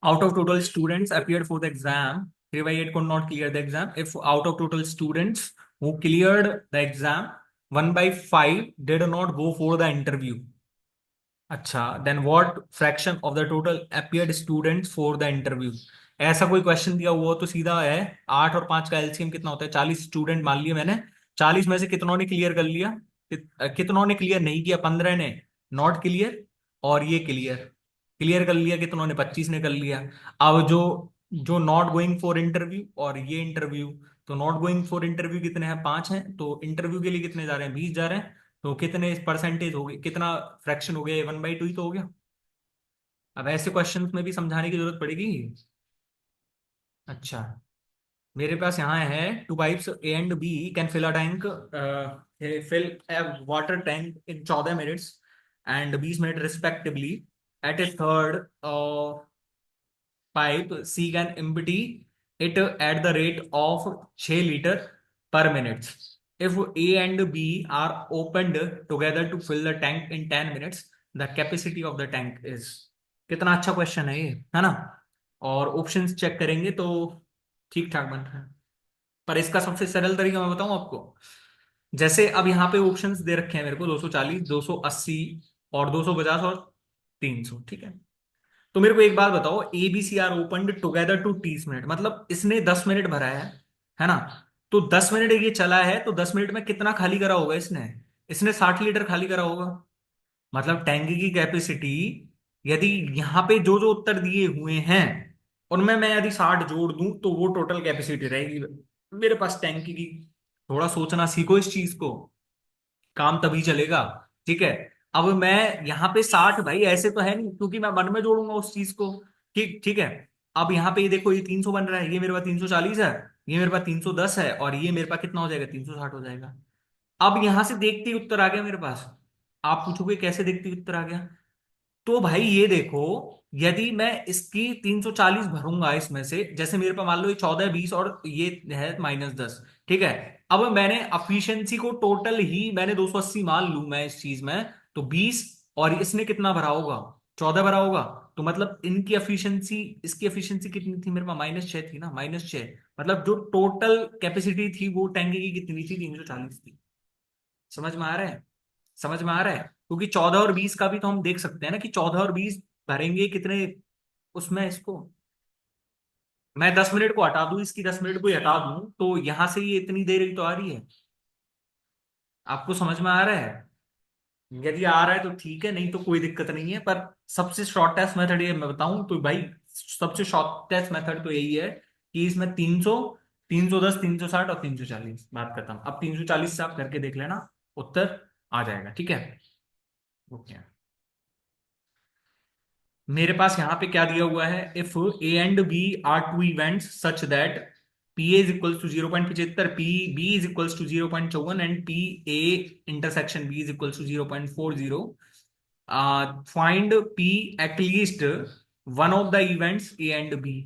Out of total students appeared for the exam, 3/8 could not clear the exam. If out of total students who cleared the exam, 1/5 did not go for the interview. अच्छा, then what fraction of the total appeared students for the interview. ऐसा कोई question दिया हुआ हो तो सीधा है, 8 और 5 का एलसीएम कितना होता है, 40 स्टूडेंट मान लिए मैंने। 40 में से कितनों ने क्लियर कर लिया, कितनों ने क्लियर नहीं किया, 15 ने नॉट क्लियर, और ये क्लियर क्लियर कर लिया कितनों ने, 25 ने कर लिया। अब जो जो नॉट गोइंग फॉर इंटरव्यू और ये इंटरव्यू, तो नॉट गोइंग फॉर इंटरव्यू कितने हैं, 5 हैं, तो इंटरव्यू के लिए कितने जा रहे हैं, 20 जा रहे हैं। तो कितने परसेंटेज हो गए, कितना फ्रैक्शन हो गया, 1/2 ही तो हो गया। अब ऐसे क्वेश्चंस में भी समझाने की जरूरत पड़ेगी। अच्छा, मेरे पास यहाँ है, two pipes A and B can fill a tank, fill a water tank in 14 minutes and 20 minute respectively. At a third pipe C can empty it at the rate of 6 litre per minute. If A and B are opened together to fill the tank in 10 minutes, the capacity of the tank is. कितना अच्छा question है ये, है ना। और options check करेंगे तो ठीक ठाक बन रहा है। पर इसका सबसे सरल तरीका मैं बताऊं आपको। जैसे अब यहाँ पे ऑप्शंस दे रखे हैं मेरे को, 240, 280 और 250 और 300। ठीक है, तो मेरे को एक बात बताओ, A B C are open together to 30 minute, मतलब इसने 10 मिनट भरा है ना। तो 10 मिनट ये चला है, तो 10 मिनट में कितना खाली करा होगा इसने, इसने 60 लीटर खाली करा होगा। मतलब टैंक की कैपेसिटी, यदि यहाँ पे जो जो उत्तर दिए हुए हैं उनमें मैं यदि 60 जोड़ दूं तो वो टोटल कैपेसिटी रहेगी मेरे पास टैंक की। थोड़ा सोचना सीखो इस चीज को, काम तभी चलेगा। ठीक है, अब मैं यहाँ पे 60, भाई ऐसे तो है नहीं, क्योंकि मैं मन में जोड़ूंगा उस चीज को। ठीक ठीक है। अब यहाँ पे ये देखो, ये 300 बन रहा है, ये मेरे पास 340 है, ये मेरे पास 310 है, और ये मेरे पास कितना हो जाएगा, 360 हो जाएगा। अब यहां से देखते ही उत्तर आ गया मेरे पास। आप पूछोगे कैसे देखते ही उत्तर आ गया, तो भाई ये देखो, यदि मैं इसकी 340 भरूंगा इसमें से, जैसे मेरे पास मान लो ये 14 20 और ये है -10। ठीक है, अब मैंने अफिशिएंसी को टोटल ही मैंने 280 मान लूं मैं इस चीज में, तो 20 और इसने कितना भरा होगा, 14 भरा होगा। तो मतलब इनकी एफिशिएंसी, इसकी एफिशिएंसी कितनी थी मेरे पास, -6 थी ना, -6। मतलब जो टोटल कैपेसिटी थी वो टैंक की कितनी थी, 340 थी। समझ में आ रहा है, समझ में आ रहा है, क्योंकि 14 और 20 का भी तो हम देख सकते हैं ना, कि 14 और 20 भरेंगे कितने उसमें इसको। मैं 10 मिनट को हटा दूं, इसकी 10 मिनट को ही हटा दूं, तो यहां से ये इतनी देर ही तो आ रही है। आपको समझ में आ रहा है, यदि आ रहा है तो ठीक है, नहीं तो कोई दिक्कत नहीं है। पर सबसे शॉर्टेस्ट मेथड ये मैं बताऊं तो भाई, सबसे शॉर्टेस्ट मेथड तो यही है कि इसमें 300, 310, 360 और 340, बात करता हूं। अब 340 से आप करके देख लेना, उत्तर आ जाएगा। ठीक है, ओके। मेरे पास यहाँ पे क्या दिया हुआ है, if A and B are two events such that P A is equals to 0.75, P B is equals to 0.54 and P A intersection B is equals to 0.40, find P at least one of the events A and B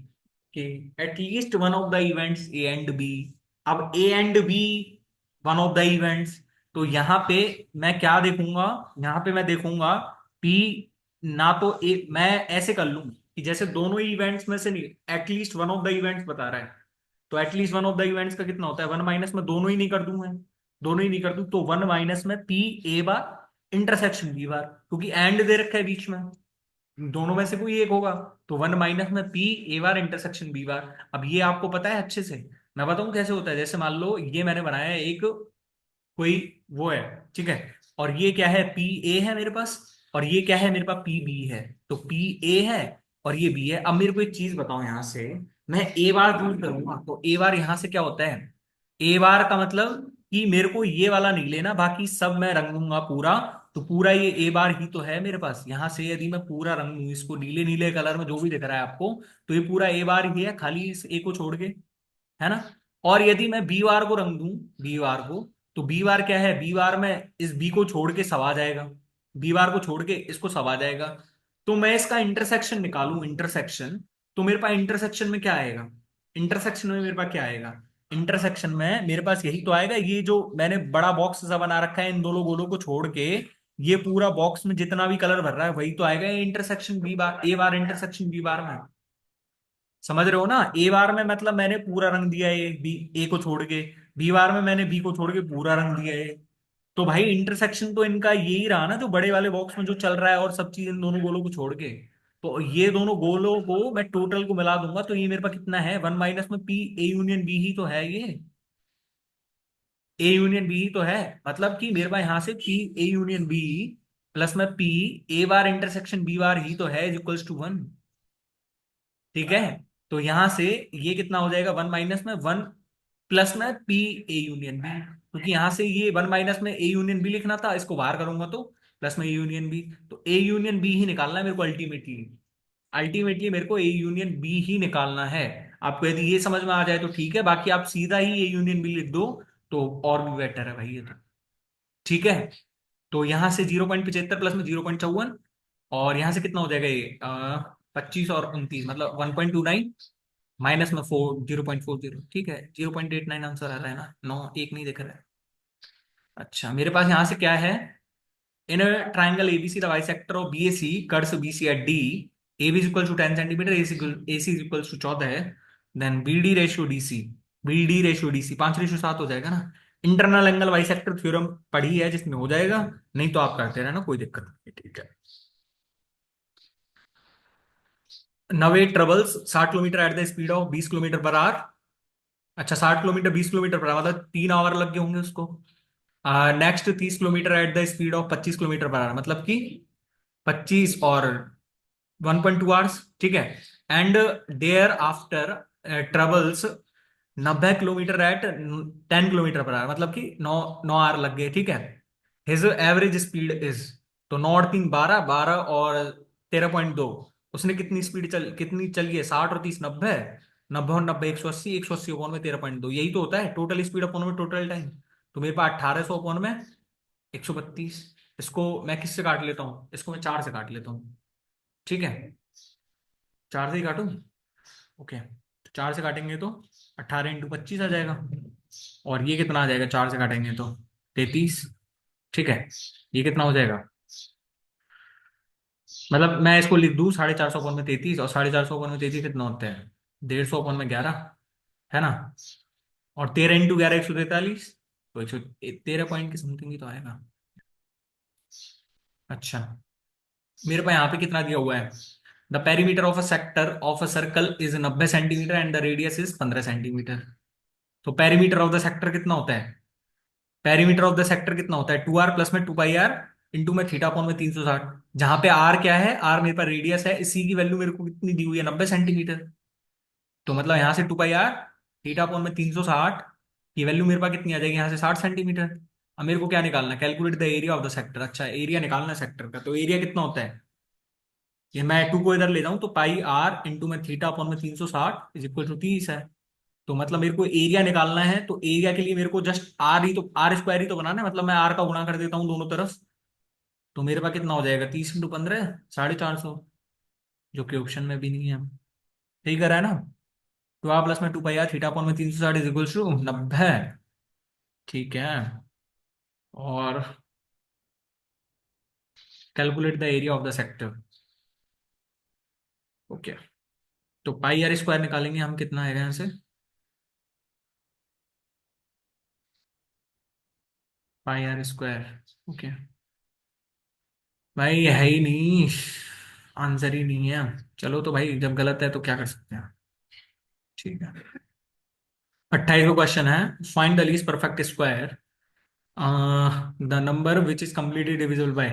के, at least one of the events A and B अब A and B one of the events, तो यहां पे मैं क्या देखूंगा, यहां पे मैं देखूंगा पी, ना तो ए, मैं ऐसे कर लूं कि जैसे दोनों ही इवेंट्स में से नहीं at least one of the events बता रहा है, तो at least one of the events का कितना होता है, वन माइनस में दोनों ही नहीं कर दूं मैं, दोनों ही नहीं कर दूं तो वन माइनस में P A bar intersection B bar, क्योंकि एंड दे रखा है बीच में, दोनों में से कोई एक होगा, तो वन माइनस में P A bar intersection B bar. अब ये आपको पता है अच्छे से, मैं बताऊं कैसे होता है, जैसे मान लो ये मैंने बनाया है एक कोई वो है, ठीक है, और ये क्या है पी ए है मेरे पास, और ये क्या है मेरे पास पी बी है, तो पी ए है और ये बी है। अब मेरे को एक चीज बताओ, यहां से मैं ए बार दूर करूंगा तो ए बार यहां से क्या होता है, ए बार का मतलब कि मेरे को ये वाला नहीं लेना, बाकी सब मैं रंग दूंगा पूरा, तो पूरा ये ए बार ही तो है मेरे पास, यहां से यदि मैं पूरा रंग दूं इसको नीले नीले कलर में जो भी दिख रहा है आपको, तो ये पूरा ए बार ही है खाली इस ए को छोड़ के, है ना। और यदि मैं बी वार को रंग दूं, बी वार को, तो बी वार क्या है, बी वार में इस बी को छोड़ के सब आ जाएगा, बी वार को छोड़ के इसको सब आ जाएगा, तो मैं इसका इंटरसेक्शन निकालूं, इंटरसेक्शन, तो मेरे पास इंटरसेक्शन में क्या आएगा, इंटरसेक्शन में मेरे पास क्या आएगा, इंटरसेक्शन में मेरे पास यही तो आएगा, ये जो मैंने बड़ा बॉक्स सा बना रखा है इन दोनों गोलों को छोड़ के, ये पूरा बॉक्स में जितना भी कलर भर रहा है वही तो आएगा, इंटरसेक्शन बी बार ए बार इंटरसेक्शन बी बार में, समझ रहे हो ना। ए बार में मतलब मैंने पूरा रंग दिया है बी, ए को छोड़ के, बी बार में मैंने बी को छोड़ के पूरा रंग दिया है, तो भाई इंटरसेक्शन तो इनका यही रहा ना जो बड़े वाले बॉक्स में जो चल रहा है, और सब चीज इन दोनों गोलों को छोड़ के, तो ये दोनों गोलों को मैं टोटल को मिला दूंगा, तो ये मेरे पास कितना है, वन माइनस में पी ए यूनियन बी ही तो है ये, ए यूनियन बी ही तो है, मतलब कि मेरे पास यहां से P A union B plus में P A bar intersection B bar ही तो है इज इक्वल्स टू वन, ठीक है। तो यहां से ये कितना हो जाएगा, वन माइनस में वन प्लस में पी ए यूनियन बी, क्योंकि यहां से ये वन माइनस में ए यूनियन बी लिखना था, इसको बाहर करूंगा तो प्लस में ए यूनियन बी, तो ए यूनियन बी ही निकालना है मेरे को अल्टीमेटली, अल्टीमेटली मेरे को ए यूनियन बी ही निकालना है। आपको यदि ये समझ में आ जाए तो ठीक है, बाकी आप सीधा ही ए यूनियन बी लिख दो तो और भी बेटर है भाई ये तो, ठीक है। तो यहां से 0.75 प्लस में 0.54, और यहां से कितना हो जाएगा ये 25 और 29 मतलब 1.29, माइनस में 0.40, ठीक है, 0.89 आंसर आ रहा है ना, नौ एक नहीं दिख रहा है। अच्छा मेरे पास यहां से क्या है, in triangle ABC the bisector of BAC curves BC at D, A B is equal to 10 centimetre, AC is equal to 14 है, then B D ratio DC, B D ratio DC 5:7 हो जाएगा ना। इंटरनल एंगल बाइसेक्टर थ्योरम पढ़ी है जिसमें हो जाएगा, नहीं तो आप करते रहना कोई दिक्कत नहीं, ठीक है। नवे travels 60 kilometre at the speed of 20 kilometre per our, अच्छा 60 किलोमीटर 20 किलोमीटर पर आवर मतलब 3 आवर लग गए होंगे उसको। Next 30 kilometre at the speed of 25 kilometre per hour मतलब कि 25 और 1.2 आवर्स, ठीक है। And thereafter travels 90 kilometre at 10 kilometre per hour मतलब कि 9 9 आवर लग गए, ठीक है। हिज एवरेज स्पीड इज, तो 9 और 3 12, 12 और 13.2, उसने कितनी स्पीड कितनी चली है, 60 और 30 90, 90 और 90 180, 180 अपॉन में 13.2, यही तो होता है टोटल स्पीड अपॉन में टोटल टाइम, तो मेरे पास 1800 अपॉन में 132, इसको मैं किससे काट लेता हूँ, इसको मैं 4 से काट लेता हूँ, ठीक है, 4 से ही काटूं, ओके, तो 4 से काटेंगे तो 18 × 25 आ जाएगा, और ये कितना आ जाएगा 4 से काटेंगे तो 33, ठीक है। ये कितना हो जाएगा, मतलब मैं इसको लिख दूं 450 अपॉन में 33, और 450 अपॉन में 33 कितना होता है, 150 अपॉन में 11, है ना, और 13 × 11 143, तो 113 पॉइंट की समथिंग ही तो आएगा। अच्छा मेरे पास यहाँ पे कितना दिया हुआ है, the perimeter of a sector of a circle is 90 centimetre and the radius is 15 centimetre, तो पेरीमीटर ऑफ द सेक्टर कितना होता है, पेरीमीटर ऑफ द सेक्टर कितना होता है 2r प्लस में 2 पाई आर इंटू में थीटा अपॉन में 360, जहां पे आर क्या है, आर मेरे पास रेडियस है, इसी की वैल्यू मेरे को कितनी दी हुई है 90 सेंटीमीटर, तो मतलब यहां से 2 पाई आर थीटा अपॉन में 360 की वैल्यू मेरे पास कितनी आ जाएगी, यहाँ से 60 सेंटीमीटर। अब मेरे को क्या निकालना, calculate the area of the sector, अच्छा एरिया निकालना है सेक्टर का, तो एरिया कितना होता है, ये मैं 2 को इधर ले जाऊं तो पाई आर इंटू में थीटा अपॉन में 360 इज इक्वल टू 30 है, तो मतलब मेरे को एरिया निकालना है, तो एरिया के लिए मेरे को जस्ट आर ही तो आर स्क्वायर ही तो बनाना है, मतलब मैं आर का गुणा कर देता हूँ दोनों तरफ, तो मेरे पास कितना हो जाएगा 30 × 15 450, जो कि ऑप्शन में भी नहीं है, ठीक है ना। टू आर प्लस में two pi R theta upon में 360 इज इक्वल टू 90। ठीक है। और calculate the area of the sector. Okay. तो पाई आर स्क्वायर निकालेंगे हम, कितना आएगा यहाँ से? पाई आर स्क्वायर। ओके। भाई ये है ही नहीं, आंसर ही नहीं है। चलो तो भाई जब गलत है तो क्या कर सकते हैं। ठीक है। 28वां क्वेश्चन है, find the least perfect square the number which is completely divisible by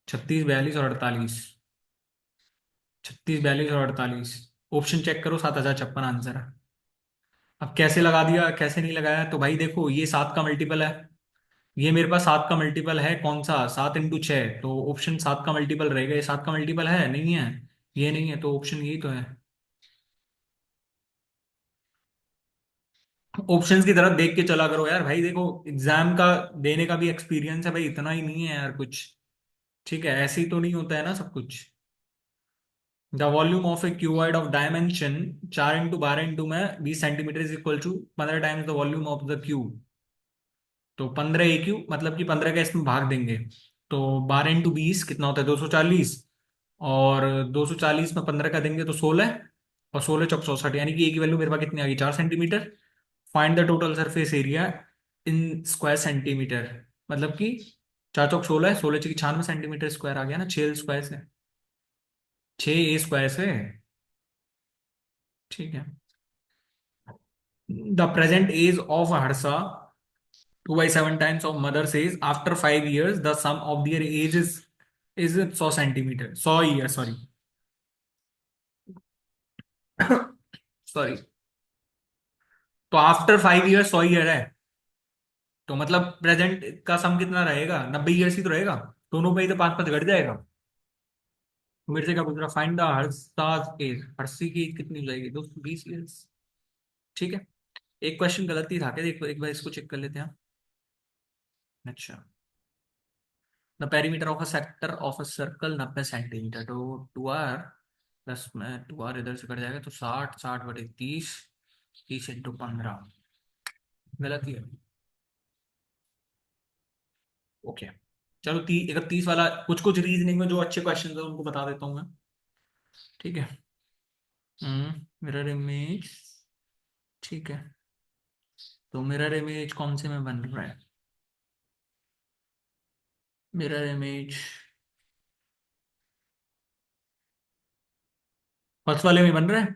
36, 42 और 48। 36, 42 और 48। ऑप्शन चेक करो, 7056 आंसर है। अब कैसे लगा दिया, कैसे नहीं लगाया? तो भाई देखो, ये 7 का मल्टीपल है, ये मेरे पास 7 का मल्टीपल है, कौन सा? 7 × 6, तो ऑप्शन 7 का मल्टीपल रहेगा। ये 7 का मल्टीपल है नहीं है? ये नहीं है, तो ऑप्शन यही तो है। ऑप्शंस की तरफ देख के चला करो यार भाई, देखो एग्जाम का देने का भी एक्सपीरियंस है भाई, इतना ही नहीं है यार कुछ। ठीक है, ऐसे ही तो नहीं होता है ना सब कुछ। The volume of a cuboid of dimension 4 × 12 में 20 centimetre is equal to 15 times the volume of the cube. तो 15 AQ मतलब कि 15 का इसमें भाग देंगे, तो 12 × 20 कितना होता है? 240। और 240 में 15 का देंगे तो 16, और 16 × 4 = 64, यानी कि ए की वैल्यू मेरे पास कितनी आ गई? 4 centimetre. Find the total surface area in square centimetre. मतलब कि 4 × 4 = 16, 16 × 96 सेंटीमीटर स्क्वायर आ गया ना, 6 स्क्वायर से, 6 A स्क्वायर से। ठीक है। The present age of Harsha 2/7 times of mother says after 5 years the sum of their age is 100 centimetre, 100 year, sorry. Sorry. तो after 5 year 100 year है, तो मतलब प्रेजेंट का सम कितना रहेगा? 90 ईयर्स ही तो रहेगा। दोनों पे ही तो 5 5 घट जाएगा। तो मेरे से क्या पूछ रहा? Find the Harsha as, Harshi की age कितनी हो जाएगी? 220 ईयर्स। ठीक है। एक क्वेश्चन गलत ही था क्या? देखो एक बार इसको चेक कर लेते हैं। अच्छा। The perimeter of a sector of a circle 90 centimetre, तो 2R प्लस में 2R इधर से कट जाएगा, तो 60, 60/30, 30 × 15। गलत ही है। ओके। चलो 31 वाला, कुछ कुछ रीजनिंग में जो अच्छे क्वेश्चन है उनको बता देता हूँ मैं। ठीक है। Mirror image. ठीक है। तो मिरर इमेज कौन से में बन रहा है? मिरर इमेज फर्स्ट वाले में बन रहा है,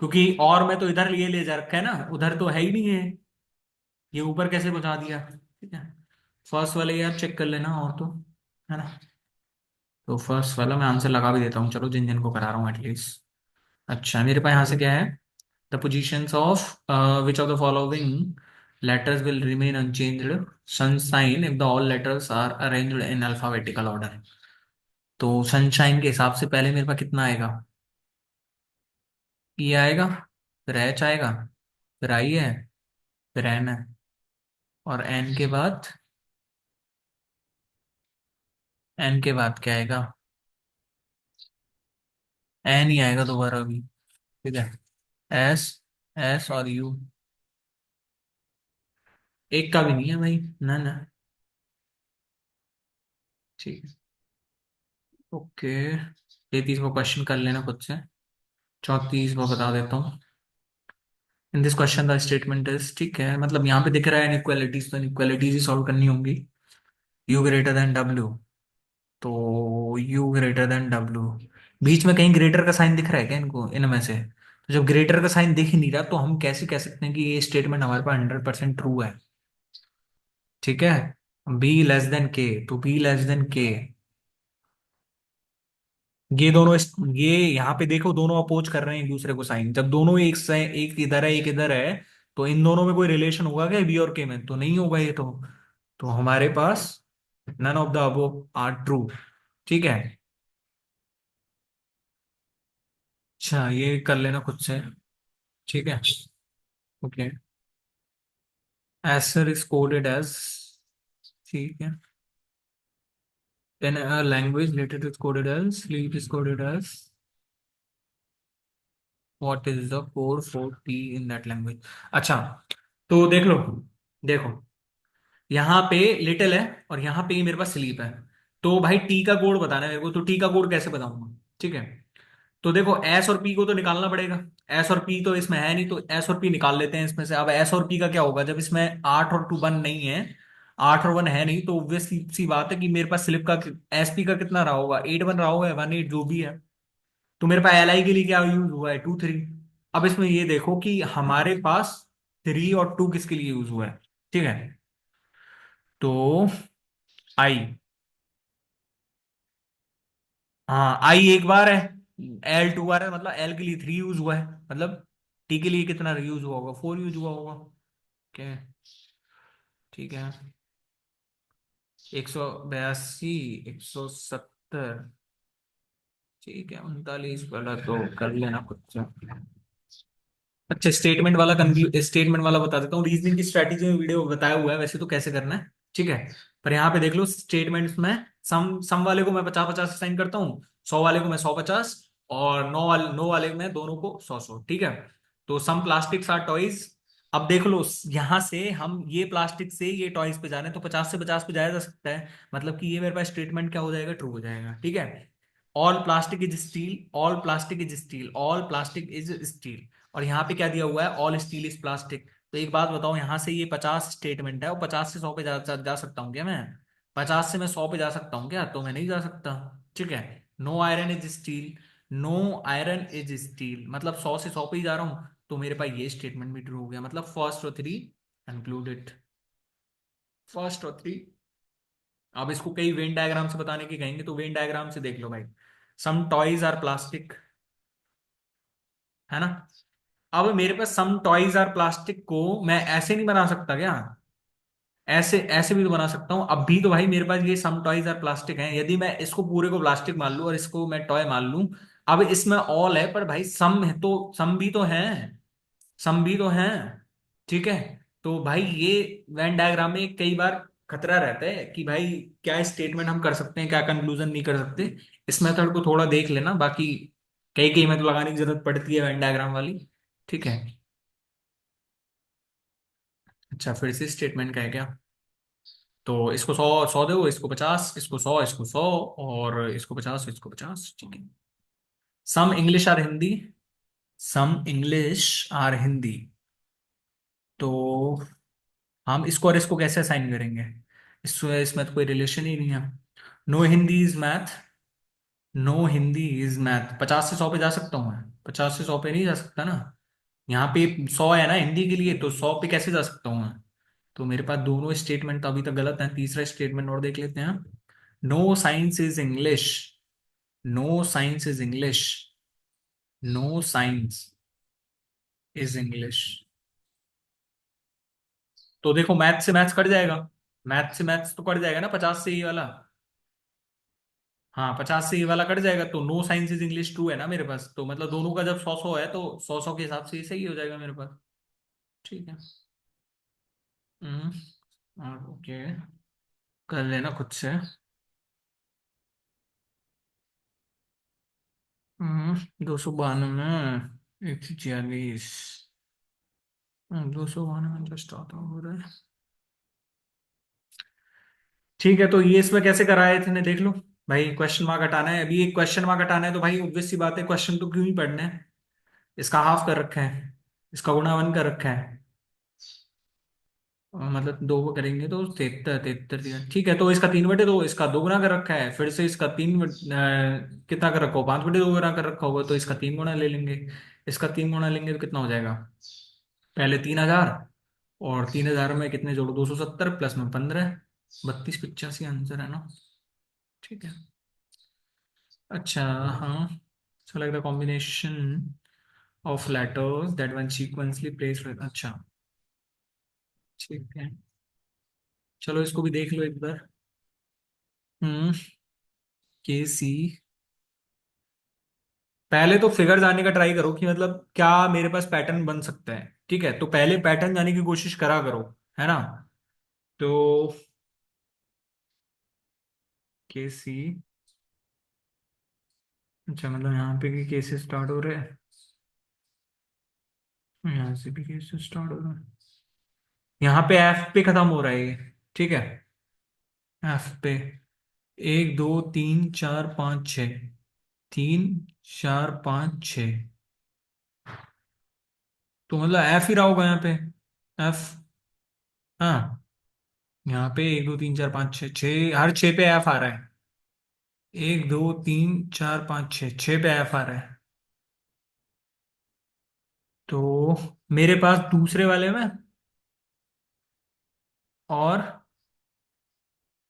क्योंकि और मैं तो इधर लिए ले जा रखा है ना, उधर तो है ही नहीं है। ये ऊपर कैसे पहुंचा दिया? ठीक है। फर्स्ट वाले यार चेक कर लेना, और तो है ना। तो फर्स्ट वाला मैं आंसर लगा भी देता हूँ, चलो जिन जिन को करा रहा हूँ एटलीस्ट। अच्छा, मेरे पास यहाँ से क्या है? The positions of which of the following letters will remain unchanged sunshine if the all letters are arranged in alphabetical order. तो सनशाइन के हिसाब से पहले मेरे पास कितना आएगा? ई आएगा, फिर एच आएगा, फिर आई है, फिर एन है, और एन के बाद, एन के बाद क्या आएगा? एन ही आएगा दोबारा भी। ठीक है। एस, एस और यू। एक का भी नहीं है भाई, ना ना। ठीक है। ओके। 33वां क्वेश्चन कर लेना खुद से। 34वां बता देता हूँ। In this question the statement is, ठीक है, मतलब यहाँ पे दिख रहा है इनइक्वालिटीज, तो इनइक्वालिटीज ही सॉल्व करनी होंगी। यू ग्रेटर देन डब्ल्यू, तो यू ग्रेटर देन डब्ल्यू। बीच में कहीं ग्रेटर का साइन दिख रहा है क्या इनको, इनमें से? तो जब ग्रेटर का साइन दिख ही नहीं रहा, तो हम कैसे कह सकते हैं कि ये स्टेटमेंट हमारे पास 100% ट्रू है? ठीक है। बी लेस देन के, तो बी लेस देन के। ये दोनों ये यहाँ पे देखो, दोनों अपोज कर रहे हैं एक दूसरे को साइन, जब दोनों एक इधर है एक इधर है, तो इन दोनों में कोई रिलेशन होगा क्या बी और के में? तो नहीं होगा ये तो हमारे पास none of the above are true. ठीक है। अच्छा, ये कर लेना खुद से। ठीक है। Okay. ACER is coded as, ठीक है, in a language later is coded as, sleep is coded as what is the code for T in that language. अच्छा, तो देख लो, देखो, यहाँ पे लिटिल है और यहाँ पे मेरे पास स्लीप है। तो भाई टी का कोड बताना है मेरे को, तो टी का कोड कैसे बताऊंगा? ठीक है, तो देखो एस और पी को तो निकालना पड़ेगा। एस और पी तो इसमें है नहीं, तो एस और पी निकाल लेते हैं इसमें से। अब एस और पी का क्या होगा, जब इसमें 8 और 2 1 नहीं है, 8 और 1 है नहीं, तो ऑब्वियस सी बात है कि मेरे पास स्लिप का एसपी का कितना रहा होगा, 8 1 रहा होगा, 1 8 जो भी है। तो मेरे पास एल आई के लिए क्या यूज हुआ है, 2 3। अब इसमें ये देखो कि हमारे पास 3 और 2 किसके लिए यूज हुआ है। ठीक है, तो आई, हाँ आई एक बार है, एल 2 बार है, मतलब एल के लिए 3 यूज हुआ है, मतलब टी के लिए कितना यूज हुआ होगा, 4 यूज हुआ होगा। क्या, ठीक है, 182, 170, ठीक है, 39 वाला तो कर लेना कुछ। अच्छा, स्टेटमेंट वाला बता देता हूँ। रीजनिंग की स्ट्रैटेजी में वीडियो बताया हुआ है वैसे तो कैसे करना है, ठीक है। पर यहाँ पे देख लो स्टेटमेंट्स में, सम वाले को मैं 50 50 असाइन करता हूँ, 100 वाले को मैं 100 50, और 9 वाले में दोनों को 100 100, ठीक है। तो सम प्लास्टिक्स आर टॉयज। अब देख लो, यहाँ से हम ये प्लास्टिक से ये टॉयज पे जा रहे हैं, तो 50 से 50 पे जाया जा सकता है, मतलब कि ये मेरे पास स्टेटमेंट क्या हो जाएगा, ट्रू हो जाएगा, ठीक है। All plastic is steel, all plastic is steel, all plastic is steel. और यहाँ पे क्या दिया हुआ है, ऑल स्टील इज प्लास्टिक। तो एक बात बताओ, यहाँ से ये 50 स्टेटमेंट है, और 50 से 100 पे जा सकता हूँ क्या मैं? 50 से मैं 100 पे जा सकता हूँ क्या? तो मैं नहीं जा सकता, ठीक है। No iron is steel, no iron is steel, मतलब 100 से 100 पे ही जा रहा हूँ, तो मेरे पास ये स्टेटमेंट भी ट्रू हो गया, मतलब फर्स्ट और 3 इंक्लूडेड, फर्स्ट और 3। अब इसको कई वेन डायग्राम से बताने की कहेंगे, तो वेन डायग्राम से देख लो भाई। सम टॉयज आर प्लास्टिक, है ना। अब मेरे पास सम टॉयज आर प्लास्टिक को मैं ऐसे नहीं बना सकता क्या? ऐसे ऐसे भी तो बना सकता हूं। अब भी तो भाई मेरे पास ये सम टॉयज आर प्लास्टिक हैं, यदि मैं इसको पूरे को प्लास्टिक मान लूं और इसको मैं टॉय मान लूं। अब इसमें ऑल है, पर भाई सम है, तो सम भी तो है, सम भी तो है, ठीक है। तो भाई ये वेन डायग्राम में कई बार खतरा रहता है कि भाई क्या स्टेटमेंट हम कर सकते हैं, क्या कंक्लूजन नहीं कर सकते। इस मेथड को थोड़ा देख लेना, बाकी कई कई में तो लगाने की जरूरत पड़ती है वेन डायग्राम वाली, ठीक है। अच्छा, फिर से स्टेटमेंट का है क्या? तो इसको 100 100 दो, इसको 50, इसको 100, इसको 100, और इसको 50, इसको 50, ठीक है। Some English are Hindi, some English are Hindi. तो हम इसको और इसको कैसे असाइन करेंगे? इसमें तो कोई रिलेशन ही नहीं है। No Hindi is math, no Hindi is math. 50 से 100 पे जा सकता हूँ मैं? 50 से 100 पे नहीं जा सकता ना। यहाँ पे 100 है ना हिंदी के लिए, तो 100 पे कैसे जा सकता हूँ मैं? तो मेरे पास दोनों स्टेटमेंट तो अभी तक गलत है। तीसरा स्टेटमेंट और देख लेते हैं। No science is English, no science is English, no science is English. तो देखो मैथ से मैथ्स कट जाएगा, मैथ से मैथ्स तो कट जाएगा ना 50 से ये वाला। हाँ, 50 से ये वाला कट जाएगा, तो no science is English true है ना मेरे पास, तो मतलब दोनों का जब 100 100 है, तो 100 100 के हिसाब से ये सही हो जाएगा मेरे पास, ठीक है। हम्म, ओके, कर लेना खुद से। 292, 146, 292 जस्ट आता हो रहा है। ठीक है, तो ये इसमें कैसे कराए थे ने देख लो। भाई क्वेश्चन मार्क हटाना है, अभी एक क्वेश्चन मार्क हटाना है, तो भाई ऑब्वियस सी बात है, क्वेश्चन तो क्यों ही पढ़ना है। इसका हाफ कर रखा है, इसका गुणा 1 कर रखा है, मतलब 2 को करेंगे तो 73 73, ठीक है। तो इसका 3/2, इसका 2 गुना कर रखा है, फिर से इसका कितना कर रखा हो, 5/2 गुना कर रखा होगा, तो इसका 3 गुना ले लेंगे। इसका 3 गुना लेंगे तो कितना हो जाएगा? पहले 3000, और 3000 में कितने जोड़ो, 270 प्लस में 15, 32 85 आंसर है ना, ठीक है। अच्छा, हाँ, select the combination of letters that one sequentially placed, अच्छा, ठीक है। चलो इसको भी देख लो एक बार। हम्म, के सी, पहले तो फिगर जाने का ट्राई करो कि मतलब क्या मेरे पास पैटर्न बन सकता है, ठीक है। तो पहले पैटर्न जाने की कोशिश करा करो, है ना। तो के सी, अच्छा, मतलब यहाँ पे भी केसेस स्टार्ट हो रहे हैं। यहाँ से भी कैसे स्टार्ट हो रहा है? यहाँ पे एफ पे खत्म हो रहा है ये। ठीक है, एफ पे 1 2 3 4 5 6, 3 4 5 6, तो मतलब एफ ही रहा होगा यहाँ पे। एफ। हाँ, यहाँ पे 1 2 3 4 5 6, हर छः पे एफ आ रहा है। 1 2 3 4 5 6, छः पे एफ आ रहा है। तो मेरे पास दूसरे वाले में, और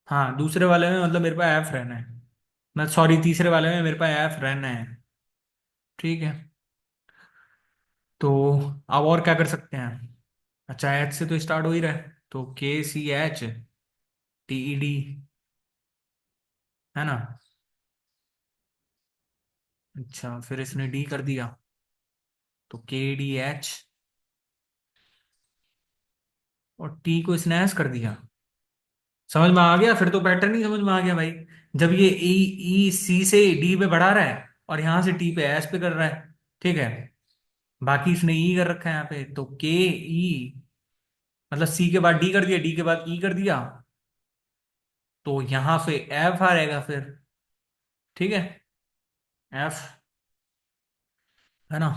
हाँ दूसरे वाले में मतलब मेरे पास एफ रहना है। मैं सॉरी, तीसरे वाले में मेरे पास एफ रहना है। ठीक है, तो अब और क्या कर सकते हैं? अच्छा, एच से तो स्टार्ट हो ही रहा है, तो KCH TED, है ना? अच्छा, फिर इसने डी कर दिया, तो KDH, और टी को इसने एस कर दिया। समझ में आ गया? फिर तो पैटर्न ही समझ में आ गया भाई। जब ये ई ई सी से डी पे बढ़ा रहा है और यहां से टी पे एस पे कर रहा है, ठीक है, बाकी इसने ई कर रखा है यहाँ पे, तो KE, मतलब सी के बाद डी कर दिया, डी के बाद ई कर दिया, तो यहां पे एफ आ रहेगा फिर। ठीक है, एफ, है ना?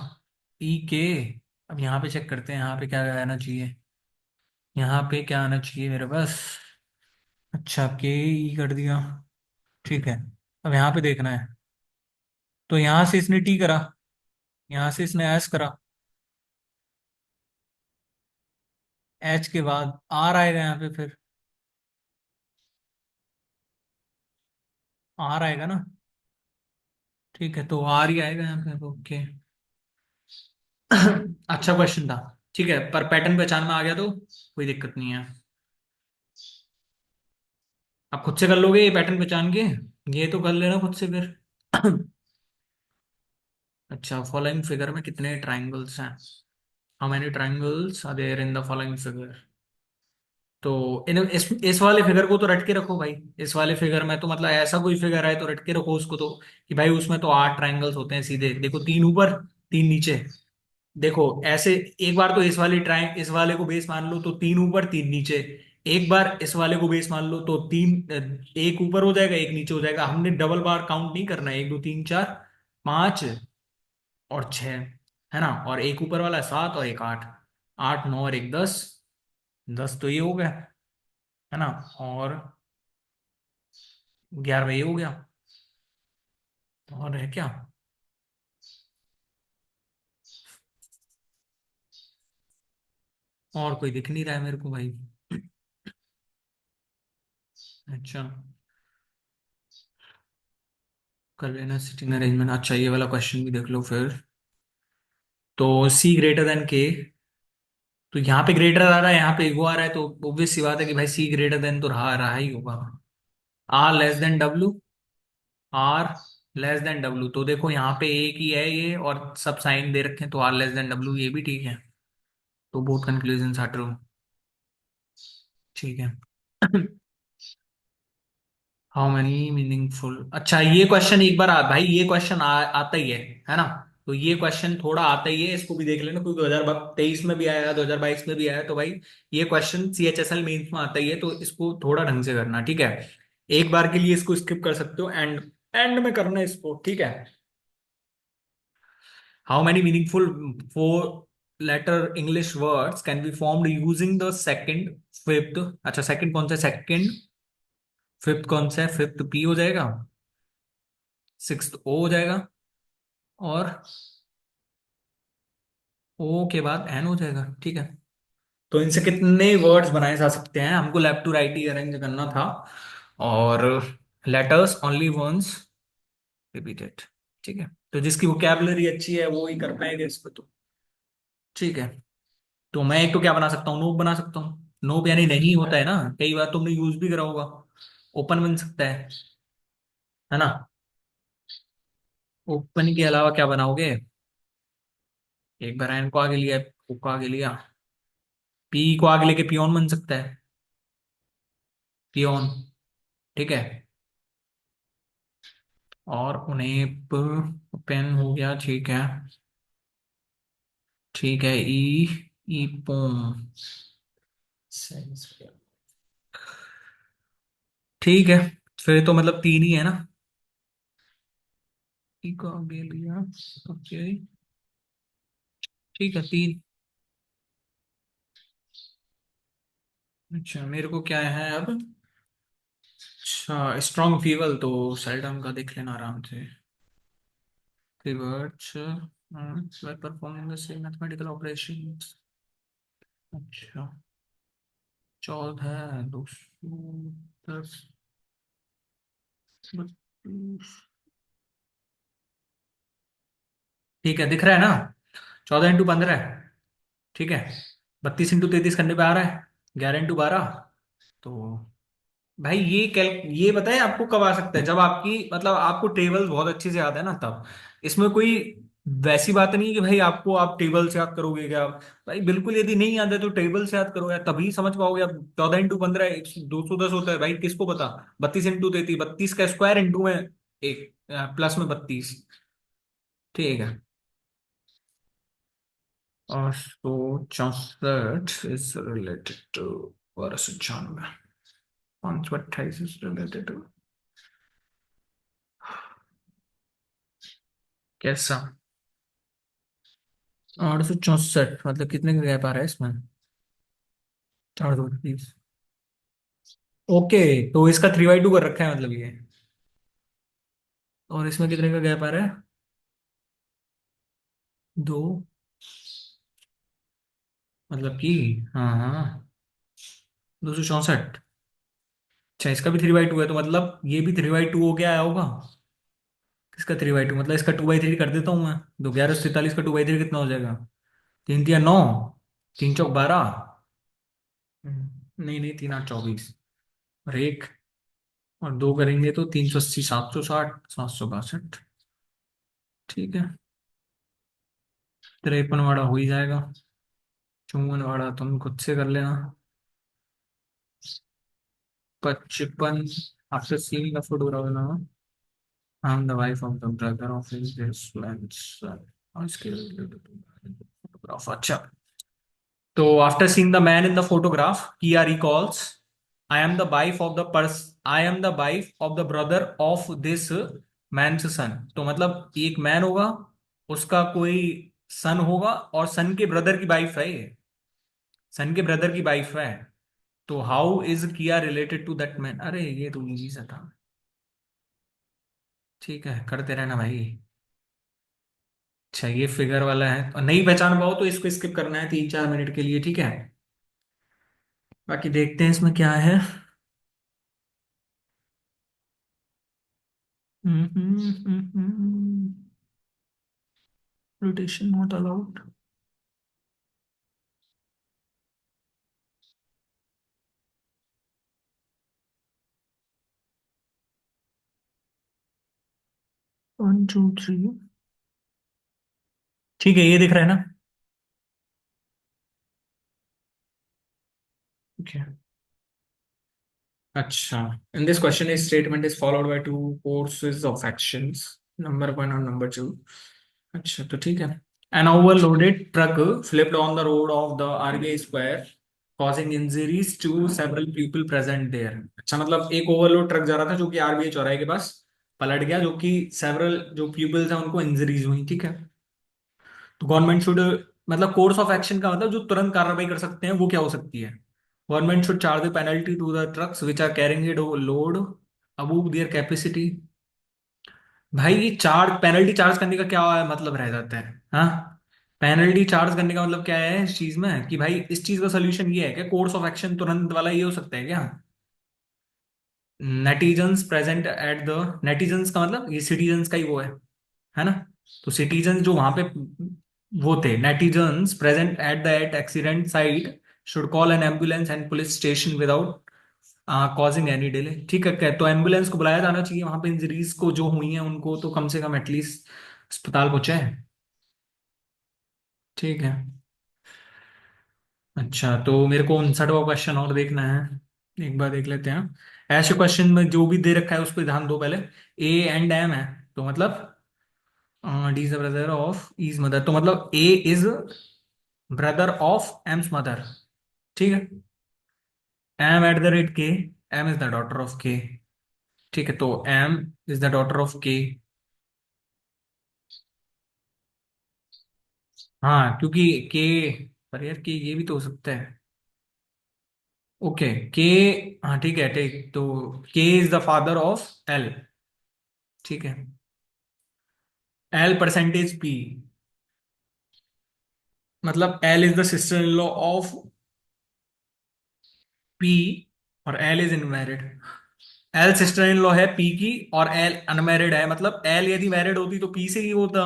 E K। अब यहाँ पे चेक करते हैं, यहाँ पे क्या आना चाहिए, यहाँ पे क्या आना चाहिए मेरे पास। अच्छा, KE कर दिया, ठीक है। अब यहाँ पे देखना है, तो यहाँ से इसने टी करा, यहाँ से इसने एस करा, एच के बाद आर आएगा यहाँ पे फिर, आर आएगा ना? ठीक है, तो आर ही आएगा यहाँ पे, ओके। अच्छा क्वेश्चन था। ठीक है, पर पैटर्न पहचान में आ गया तो कोई दिक्कत नहीं है। आप खुद से कर लोगे ये पैटर्न पहचान के? ये तो कर लेना खुद से फिर। अच्छा, फॉलोइंग फिगर में कितने ट्राइंगल्स हैं? How many triangles are there in the following figure? तो इस वाले फिगर को तो रट के रखो भाई। इस वाले फिगर में तो मतलब ऐसा कोई फिगर है तो रट के रखो उसको तो, कि भाई उसमें तो 8 ट्राइंगल्स होते हैं सीधे, देखो 3 ऊपर 3 नीचे। देखो ऐसे, एक बार तो इस वाले को बेस मान लो तो 3 ऊपर 3 नीचे। एक बार इस वाले को बेस मान लो तो एक ऊपर हो जाएगा एक नीचे हो जाएगा। हमने डबल बार काउंट नहीं करना है, 1 2 3 4 5 और 6, है ना? और एक ऊपर वाला 7 और एक 8, 8 9 और एक 10, 10 तो ये हो गया, है ना? और 11 ये हो गया, और है क्या? और कोई दिख नहीं रहा है मेरे को भाई। अच्छा, कर लेना सिटिंग अरेंजमेंट। अच्छा, ये वाला क्वेश्चन भी देख लो फिर। तो C greater than K, तो यहाँ पे ग्रेटर आ रहा है, यहाँ पे वो आ रहा है, तो ऑब्वियस सी बात है कि भाई C greater than तो रहा रहा ही होगा। R W, R W, तो देखो यहाँ पे एक ही है ये, और सब साइन दे रखे हैं, तो R W ये भी ठीक है। तो बोथ कंक्लूजन आर ट्रू। ठीक है। हाउ मेनी मीनिंगफुल, अच्छा ये क्वेश्चन एक बार भाई ये क्वेश्चन आता ही है ना? तो ये क्वेश्चन थोड़ा आता ही है, इसको भी देख लेना, क्योंकि 2023 में भी आया, 2022 में भी आया, तो भाई ये क्वेश्चन CHSL मेंस में आता ही है, तो इसको थोड़ा ढंग से करना, ठीक है? एक बार के लिए इसको स्किप कर सकते हो, एंड एंड में करना है इसको, ठीक है? How many meaningful 4 letter English words can be formed using the second, fifth, अच्छा सेकंड कौन सा, सेकंड, फिफ्थ कौन सा है? फिफ्थ P हो जाएगा, सिक्स्थ O हो जाएगा, और O के बाद N हो जाएगा, ठीक है? तो इनसे कितने वर्ड्स बनाए जा सकते हैं? हमको लेफ्ट टू राइट ही अरेंज करना था, और लेटर्स ओनली वंस रिपीटेड, ठीक है? तो जिसकी वोकैबुलरी अच्छी है वो ही कर पाएगा इस पे, तो ठीक है। तो मैं एक तो क्या बना सकता हूँ, नोप बना सकता हूँ। नोप यानी नहीं होता है ना, कई बार तुमने यूज भी करा होगा। ओपन बन सकता है ना? ओपन के अलावा क्या बनाओगे? एक बार एन को आगे लिया, ओ को आगे लिया, पी को आगे लेके पियोन बन सकता है, पियोन, ठीक है? और उन्हें पेन हो गया, ठीक है। ठीक है। ई, ई पोम, ठीक है। फिर तो मतलब तीन ही है ना। ई को आगे लिया। ओके। ठीक है, तीन। अच्छा, मेरे को क्या है अब। अच्छा, स्ट्रॉन्ग फीवल तो सेल्डम का देख लेना आराम से। Reverts performing the same mathematical operations. अच्छा, 14, 210, 32। ठीक है, दिख रहा है ना। 14 × 15 है। ठीक है। 32 × 33 करने पे आ रहा है। 11 × 12। तो भाई ये बताए आपको कब आ सकता है, जब आपकी मतलब आपको टेबल बहुत अच्छे से याद है ना तब। इसमें कोई वैसी बात नहीं है कि भाई आपको आप टेबल से याद करोगे क्या। भाई बिल्कुल, यदि नहीं याद है तो टेबल से याद करो यार, तभी समझ पाओगे आप। 14 × 15 210 होता है भाई, किसको पता। 32 × 33, 32 का स्क्वायर इंटू में एक, प्लस में 32। ठीक है। और तो 64 is related to 1296। 528 is related to कैसा। 864 मतलब कितने का गैप आ रहा है इसमें। 4 2 30। ओके, तो इसका 3/2 कर रखा है मतलब ये। और इसमें कितने का गैप आ रहा है। दो। मतलब कि, हाँ हाँ, 264। अच्छा, इसका भी 3/2 है तो मतलब ये भी 3/2 हो गया आया होगा। किसका 3/2 मतलब इसका 2/3 कर देता हूँ मैं। 2 11 43 का 2/3 कितना हो जाएगा। 3 3 9। 3 चौक 12। नहीं नहीं, 3 8 24। और एक, और दो करेंगे तो 380, 760, 762। ठीक है। 53 वाला हो ही जाएगा। 54 वाला तुम खुद से कर लेना। 55। आपसे सीन का फोटोग्राफ ना। I am the wife of the brother of his son। और इसके फोटोग्राफ। अच्छा, तो after seeing the man in the photograph किया recalls, I am the wife of the पर्स I am the wife of the brother of this man's son. तो मतलब एक man होगा, उसका कोई सन होगा, और सन के ब्रदर की वाइफ है ये। सन के ब्रदर की वाइफ है। तो हाउ इज किया रिलेटेड टू दैट मैन। अरे ये तो इजी सा था। ठीक है, करते रहना भाई। अच्छा, ये फिगर वाला है, और नहीं पहचान पाओ तो इसको स्किप करना है 3 4 मिनट के लिए, ठीक है। बाकी देखते हैं इसमें क्या है। Rotation not allowed. 1 2 3। ठीक है, ये दिख रहा है ना। ठीक है। अच्छा, in this question is statement is followed by two courses of actions, number 1 और number 2। अच्छा, तो ठीक है। An overloaded truck flipped on the road of the RBI Square, causing injuries to several people present there। अच्छा, मतलब एक overload truck जा रहा था जो कि आरबीआई चौराहे के पास पलट गया, जो कि सेवरल जो पीपल्स हैं उनको इंजरीज हुई। ठीक है। तो गवर्नमेंट शुड, मतलब कोर्स ऑफ एक्शन का मतलब जो तुरंत कार्रवाई कर सकते हैं वो क्या हो सकती है। Government should charge the penalty to the trucks which are carrying it load above their capacity. भाई ये चार्ज, पेनल्टी चार्ज करने का क्या मतलब रह जाता है, हाँ। पेनल्टी चार्ज करने का मतलब क्या है इस चीज में, कि भाई इस चीज का सोल्यूशन ये है कि कोर्स ऑफ एक्शन तुरंत वाला ये हो सकता है क्या। Netizens present at the, netizens का मतलब ये सिटीजन्स का ही वो है ना। तो सिटीजन जो वहां पे वो थे, netizens present at the at accident site should call an ambulance and police station without causing any delay. ठीक है, तो एम्बुलेंस को बुलाया जाना चाहिए वहां पे, इंजरीज को जो हुई हैं उनको तो कम से कम एटलीस्ट अस्पताल पहुंचे। ठीक है। अच्छा, तो मेरे को 59वां क्वेश्चन और देखना है। एक बार देख लेते हैं। ऐसे क्वेश्चन में जो भी दे रखा है उस पर ध्यान दो पहले। ए एंड एम है तो मतलब D is the brother of his mother, तो मतलब A is brother of M's mother, ठीक है। M at the rate K, M is the daughter of K, ठीक है। तो M is the daughter of K. हाँ क्योंकि के, पर यार के ये भी तो हो सकता है। ओके के, हाँ ठीक है, ठीक। तो K is the father of L, ठीक है। एल परसेंटेज पी, मतलब L is the sister in law of P, और L is unmarried. L sister in law है पी की, और एल अनमैरिड है, मतलब एल यदि मैरिड होती तो पी से ही होता,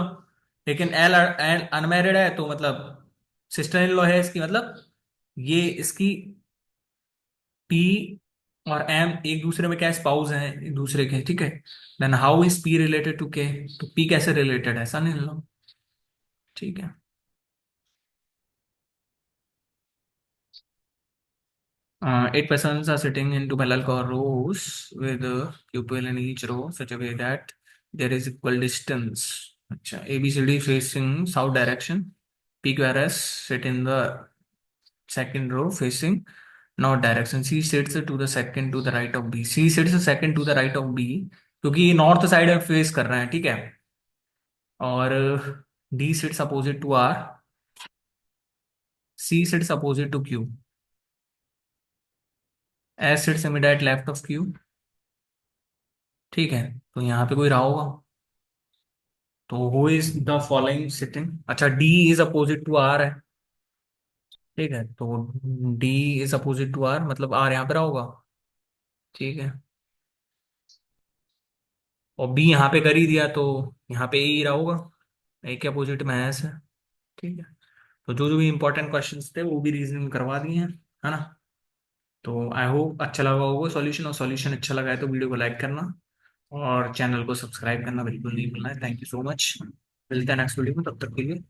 लेकिन एल एल अनमैरिड है तो मतलब सिस्टर इन लॉ है इसकी, मतलब ये इसकी पी और एम एक दूसरे में क्या स्पाउस हैं एक दूसरे के, ठीक है। Then how is P related to K, तो पी कैसे रिलेटेड है सन इन लॉ, ठीक है। 8 persons are sitting in two parallel car rows with a pupil in each row such a way that there is equal distance. अच्छा, A B C D facing south direction. P Q R S sit in the second row facing north direction. C sits to the second to the right of B. C sits second to the right of B क्योंकि ये north side में face कर रहे हैं, ठीक है। और D sits opposite to R, C sits opposite to Q, S sits immediate left of Q, ठीक है। तो यहाँ पे कोई रहा होगा, तो who is the following sitting, अच्छा D is opposite to R है, ठीक है। तो D is opposite to R, मतलब आर यहाँ पे रहा होगा, ठीक है। और बी यहाँ पे कर ही दिया तो यहाँ पे ए ही रहा होगा, ए के अपोजिट में एस है, ठीक है। तो जो जो भी इंपॉर्टेंट क्वेश्चंस थे वो भी रीजनिंग करवा दिए हैं, है ना। तो आई होप अच्छा लगा होगा सॉल्यूशन, और सॉल्यूशन अच्छा लगा है तो वीडियो को लाइक करना और चैनल को सब्सक्राइब करना बिल्कुल नहीं भूलना है। थैंक यू सो मच, मिलते हैं नेक्स्ट वीडियो में, तब तक के लिए।